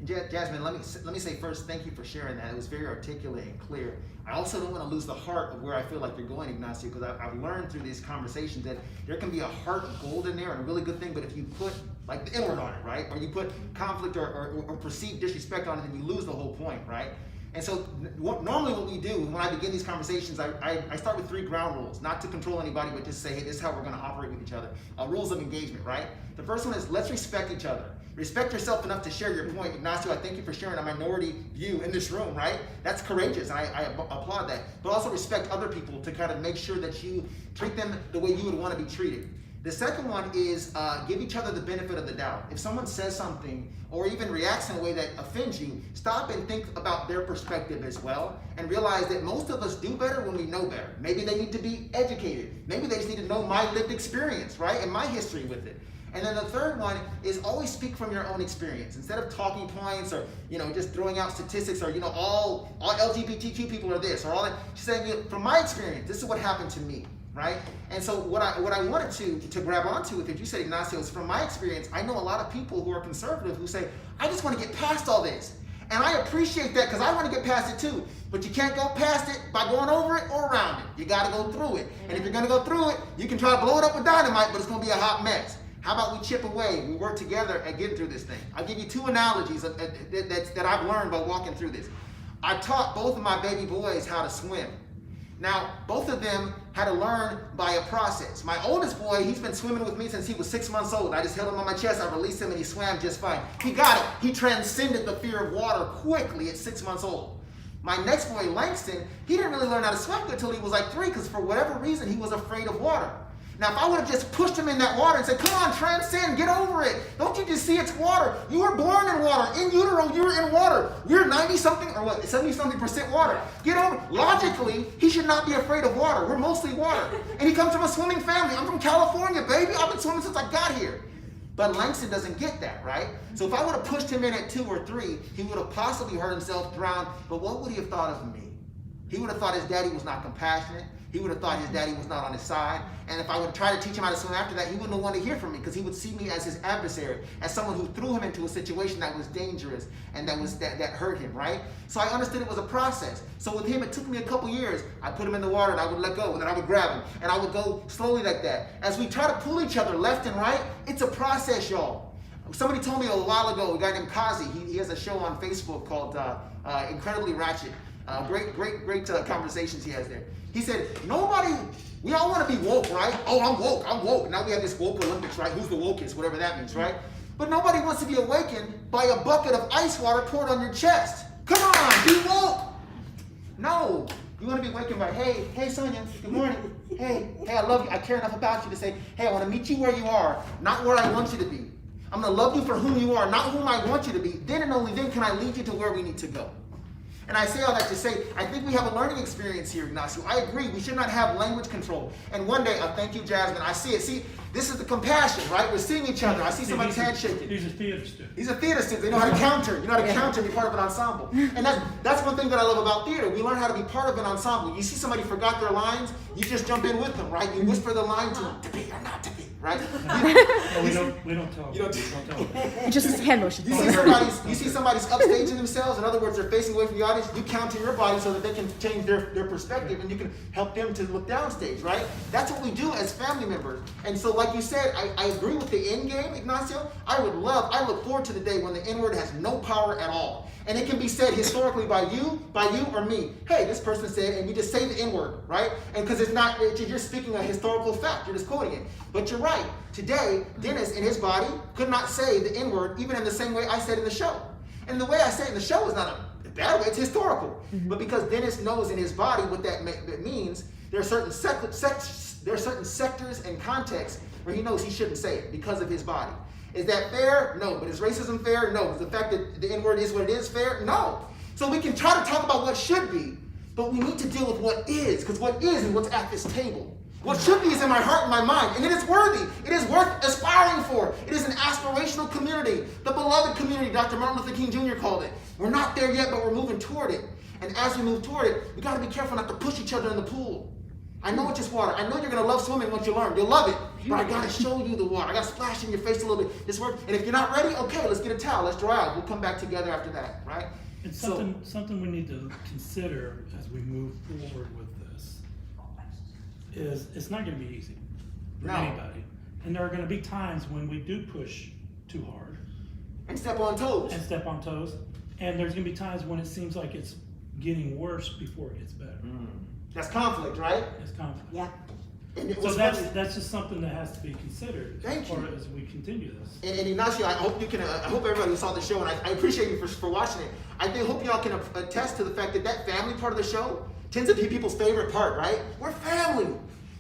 Jasmine, let me say first, thank you for sharing that. It was very articulate and clear. I also don't want to lose the heart of where I feel like you're going, Ignacio, because I've learned through these conversations that there can be a heart of gold in there and a really good thing, but if you put like the N-word on it, right? Or you put conflict or perceived disrespect on it, then you lose the whole point, right? And so normally what we do when I begin these conversations, I start with 3 ground rules, not to control anybody, but just say, hey, this is how we're going to operate with each other. Rules of engagement, right? The first one is let's respect each other. Respect yourself enough to share your point. Ignacio, I thank you for sharing a minority view in this room, right? That's courageous, and I applaud that. But also respect other people to kind of make sure that you treat them the way you would want to be treated. The second one is give each other the benefit of the doubt. If someone says something or even reacts in a way that offends you, stop and think about their perspective as well and realize that most of us do better when we know better. Maybe they need to be educated. Maybe they just need to know my lived experience, right? And my history with it. And then the third one is always speak from your own experience. Instead of talking points or just throwing out statistics or all LGBTQ people are this or all that, just saying from my experience, this is what happened to me, right? And so what I wanted to grab onto with it, you said, Ignacio, is from my experience, I know a lot of people who are conservative who say, I just want to get past all this. And I appreciate that because I want to get past it too. But you can't go past it by going over it or around it. You got to go through it. And if you're going to go through it, you can try to blow it up with dynamite, but it's going to be a hot mess. How about we chip away? We work together at getting through this thing. I'll give you two analogies that I've learned by walking through this. I taught both of my baby boys how to swim. Now, both of them had to learn by a process. My oldest boy, he's been swimming with me since he was 6 months old. I just held him on my chest, I released him, and he swam just fine. He got it. He transcended the fear of water quickly at 6 months old. My next boy, Langston, he didn't really learn how to swim until he was like 3 because for whatever reason, he was afraid of water. Now, if I would have just pushed him in that water and said, come on, transcend, get over it. Don't you just see it's water? You were born in water. In utero, you were in water. We're 90-something, or what, 70-something% water. Get over it. Logically, he should not be afraid of water. We're mostly water. And he comes from a swimming family. I'm from California, baby. I've been swimming since I got here. But Langston doesn't get that, right? So if I would have pushed him in at 2 or 3, he would have possibly hurt himself, drowned. But what would he have thought of me? He would have thought his daddy was not compassionate. He would have thought his daddy was not on his side. And if I would have tried to teach him how to swim after that, he wouldn't have wanted to hear from me because he would see me as his adversary, as someone who threw him into a situation that was dangerous and that hurt him, right? So I understood it was a process. So with him, it took me a couple years. I put him in the water and I would let go and then I would grab him and I would go slowly like that. As we try to pull each other left and right, it's a process, y'all. Somebody told me a while ago, a guy named Kazi, he has a show on Facebook called Incredibly Ratchet. Great conversations he has there. He said, we all want to be woke, right? Oh, I'm woke. Now we have this woke Olympics, right? Who's the wokest, whatever that means, right? But nobody wants to be awakened by a bucket of ice water poured on your chest. Come on, be woke. No, you want to be awakened by, hey, Sonia, good morning. Hey, I love you. I care enough about you to say, hey, I want to meet you where you are, not where I want you to be. I'm going to love you for whom you are, not whom I want you to be. Then and only then can I lead you to where we need to go. And I say all that to say, I think we have a learning experience here, Ignacio. I agree, we should not have language control. And one day, thank you, Jasmine, I see it. See, this is the compassion, right? We're seeing each other. I see somebody's hand shaking. He's a theater student. He's a theater student. They know how to counter. You know how to counter and be part of an ensemble. And that's one thing that I love about theater. We learn how to be part of an ensemble. You see somebody forgot their lines, you just jump in with them, right? You whisper the line to them, to be or not to be, right? No, we don't tell them. You don't tell them. Just hand motion. You see somebody's upstaging themselves. In other words, they're facing away from the audience. You counter your body so that they can change their perspective and you can help them to look downstage, right? That's what we do as family members. And so, like you said, I agree with the end game, Ignacio. I look forward to the day when the N-word has no power at all. And it can be said historically by you or me. Hey, this person said, and you just say the N-word, right? And because you're just speaking a historical fact, you're just quoting it. But you're right. Today, Dennis in his body could not say the N-word even in the same way I said in the show. And the way I say it in the show is not a bad way, it's historical. Mm-hmm. But because Dennis knows in his body what that means, there are certain sectors and contexts where he knows he shouldn't say it because of his body. Is that fair? No. But is racism fair? No. Is the fact that the N-word is what it is fair? No. So we can try to talk about what should be, but we need to deal with what is, because what is and what's at this table. What should be is in my heart and my mind, and it is worthy. It is worth aspiring for. It is an aspirational community, the beloved community, Dr. Martin Luther King Jr. called it. We're not there yet, but we're moving toward it. And as we move toward it, we got to be careful not to push each other in the pool. I know it's just water. I know you're going to love swimming once you learn. You'll love it. But I got to show you the water. I got to splash in your face a little bit. This works. And if you're not ready, okay, let's get a towel. Let's dry out. We'll come back together after that, right? It's something we need to consider as we move forward with this is it's not going to be easy for anybody. And there are going to be times when we do push too hard. And step on toes. And there's going to be times when it seems like it's getting worse before it gets better. That's conflict, right? It's conflict. Yeah. So that's just something that has to be considered as we continue this. And Ignacio, I hope everybody who saw the show, and I appreciate you for watching it. I hope y'all can attest to the fact that family part of the show tends to be people's favorite part, right? We're family.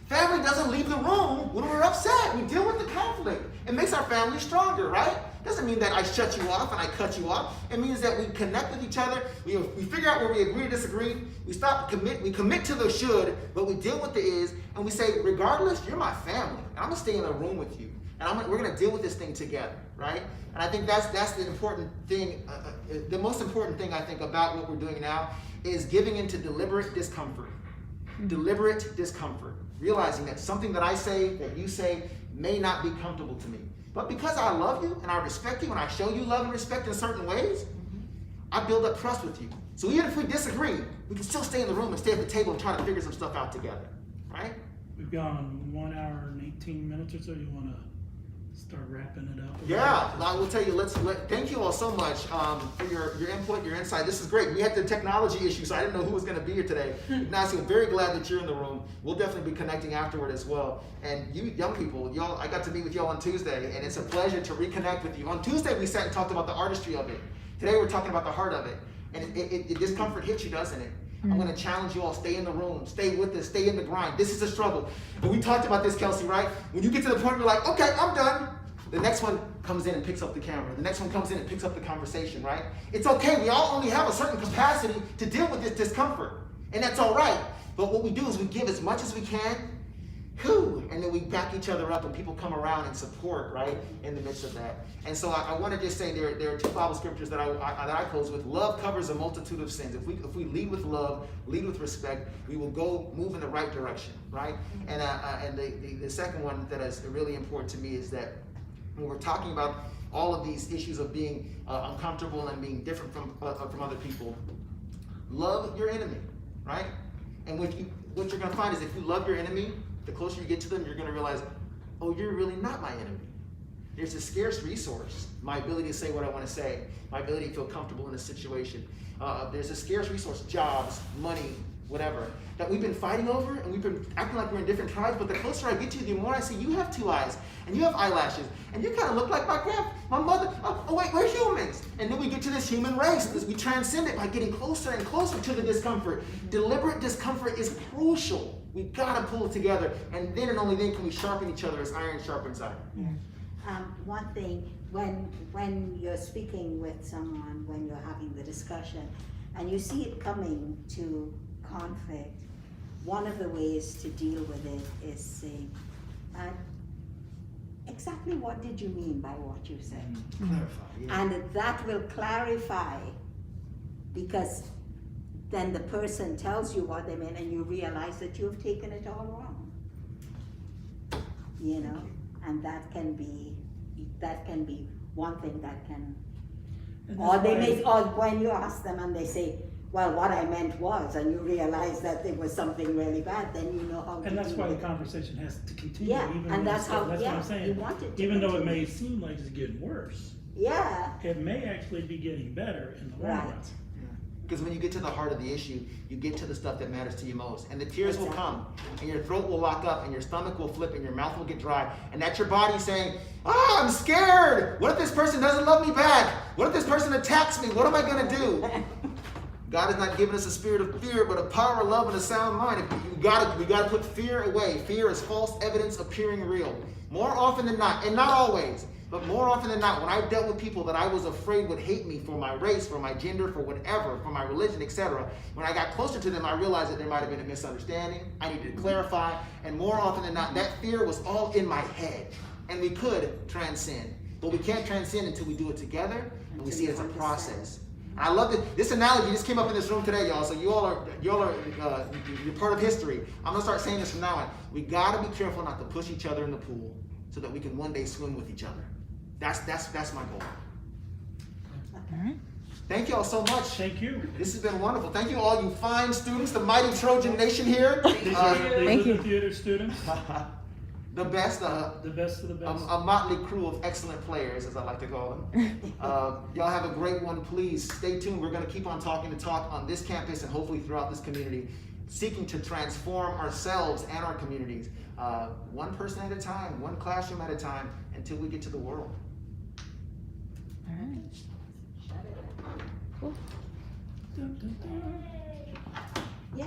Family doesn't leave the room when we're upset. We deal with the conflict. It makes our family stronger, right? Doesn't mean that I shut you off and I cut you off. It means that we connect with each other. We figure out where we agree or disagree. We commit to the should, but we deal with the is, and we say, regardless, you're my family. And I'm gonna stay in a room with you, and we're gonna deal with this thing together, right? And I think that's the important thing. The most important thing I think about what we're doing now is giving into deliberate discomfort. Deliberate discomfort. Realizing that something that I say, that you say, may not be comfortable to me. But because I love you and I respect you and I show you love and respect in certain ways, I build up trust with you. So even if we disagree, we can still stay in the room and stay at the table and try to figure some stuff out together, right? We've gone 1 hour and 18 minutes or so. You want to start wrapping it up? Yeah, I will tell you, thank you all so much for your input, your insight. This is great. We had the technology issue, so I didn't know who was going to be here today. Ignacio, very glad that you're in the room. We'll definitely be connecting afterward as well. And you young people, y'all, I got to meet with y'all on Tuesday, and it's a pleasure to reconnect with you. On Tuesday, we sat and talked about the artistry of it. Today, we're talking about the heart of it. And it discomfort hits you, doesn't it? I'm going to challenge you all, stay in the room, stay with us, stay in the grind. This is a struggle. And we talked about this, Kelsey, right? When you get to the point where you're like, okay, I'm done. The next one comes in and picks up the camera. The next one comes in and picks up the conversation, right? It's okay. We all only have a certain capacity to deal with this discomfort. And that's all right. But what we do is we give as much as we can, and then we back each other up and people come around and support, right, in the midst of that. And so I want to just say there are two Bible scriptures that I close with. Love covers a multitude of sins. If we lead with love, lead with respect, we will move in the right direction, right? And the second one that is really important to me is that when we're talking about all of these issues of being uncomfortable and being different from other people, love your enemy, right? And what you're going to find is if you love your enemy, the closer you get to them, you're going to realize, oh, you're really not my enemy. There's a scarce resource, my ability to say what I want to say, my ability to feel comfortable in a situation. There's a scarce resource, jobs, money, whatever, that we've been fighting over, and we've been acting like we're in different tribes, but the closer I get to you, the more I see you have 2 eyes, and you have eyelashes, and you kind of look like my mother. Oh wait, we're humans. And then we get to this human race, we transcend it by getting closer and closer to the discomfort. Deliberate discomfort is crucial. We gotta pull it together, and then and only then can we sharpen each other as iron sharpens iron. One thing, when you're speaking with someone, when you're having the discussion, and you see it coming to conflict, one of the ways to deal with it is saying, exactly what did you mean by what you said? Clarify, yeah. And that will clarify, because then the person tells you what they meant and you realize that you have taken it all wrong. You know, and that can be one thing that can, And or that's why- or when you ask them and they say, well, what I meant was, and you realize that it was something really bad, then you know how to And that's deal why the with it. conversation has to continue. Yeah, even and when that's it's- how- that's yeah, what I'm saying. you want it to Even though it continue. may seem like it's getting worse, Yeah, it may actually be getting better in the long Right. run. Because when you get to the heart of the issue, you get to the stuff that matters to you most. And the tears will come, and your throat will lock up, and your stomach will flip, and your mouth will get dry. And that's your body saying, I'm scared. What if this person doesn't love me back? What if this person attacks me? What am I going to do? God has not given us a spirit of fear, but a power, love, and a sound mind. We gotta put fear away. Fear is false evidence appearing real. More often than not, and not always, but more often than not, when I've dealt with people that I was afraid would hate me for my race, for my gender, for whatever, for my religion, etc., when I got closer to them, I realized that there might have been a misunderstanding. I needed to clarify, and more often than not, that fear was all in my head, and we could transcend. But we can't transcend until we do it together, and we see it as a process. And I love this analogy just came up in this room today, y'all. So you're part of history. I'm gonna start saying this from now on. We gotta be careful not to push each other in the pool, so that we can one day swim with each other. That's my goal. Thank you all so much. Thank you. This has been wonderful. Thank you all you fine students, the mighty Trojan Nation here. These are Thank the you. theater students, The best. the best of the best. A motley crew of excellent players, as I like to call them. Y'all have a great one. Please stay tuned. We're going to keep on talking the talk on this campus and hopefully throughout this community, seeking to transform ourselves and our communities, one person at a time, one classroom at a time, until we get to the world. All right. yeah.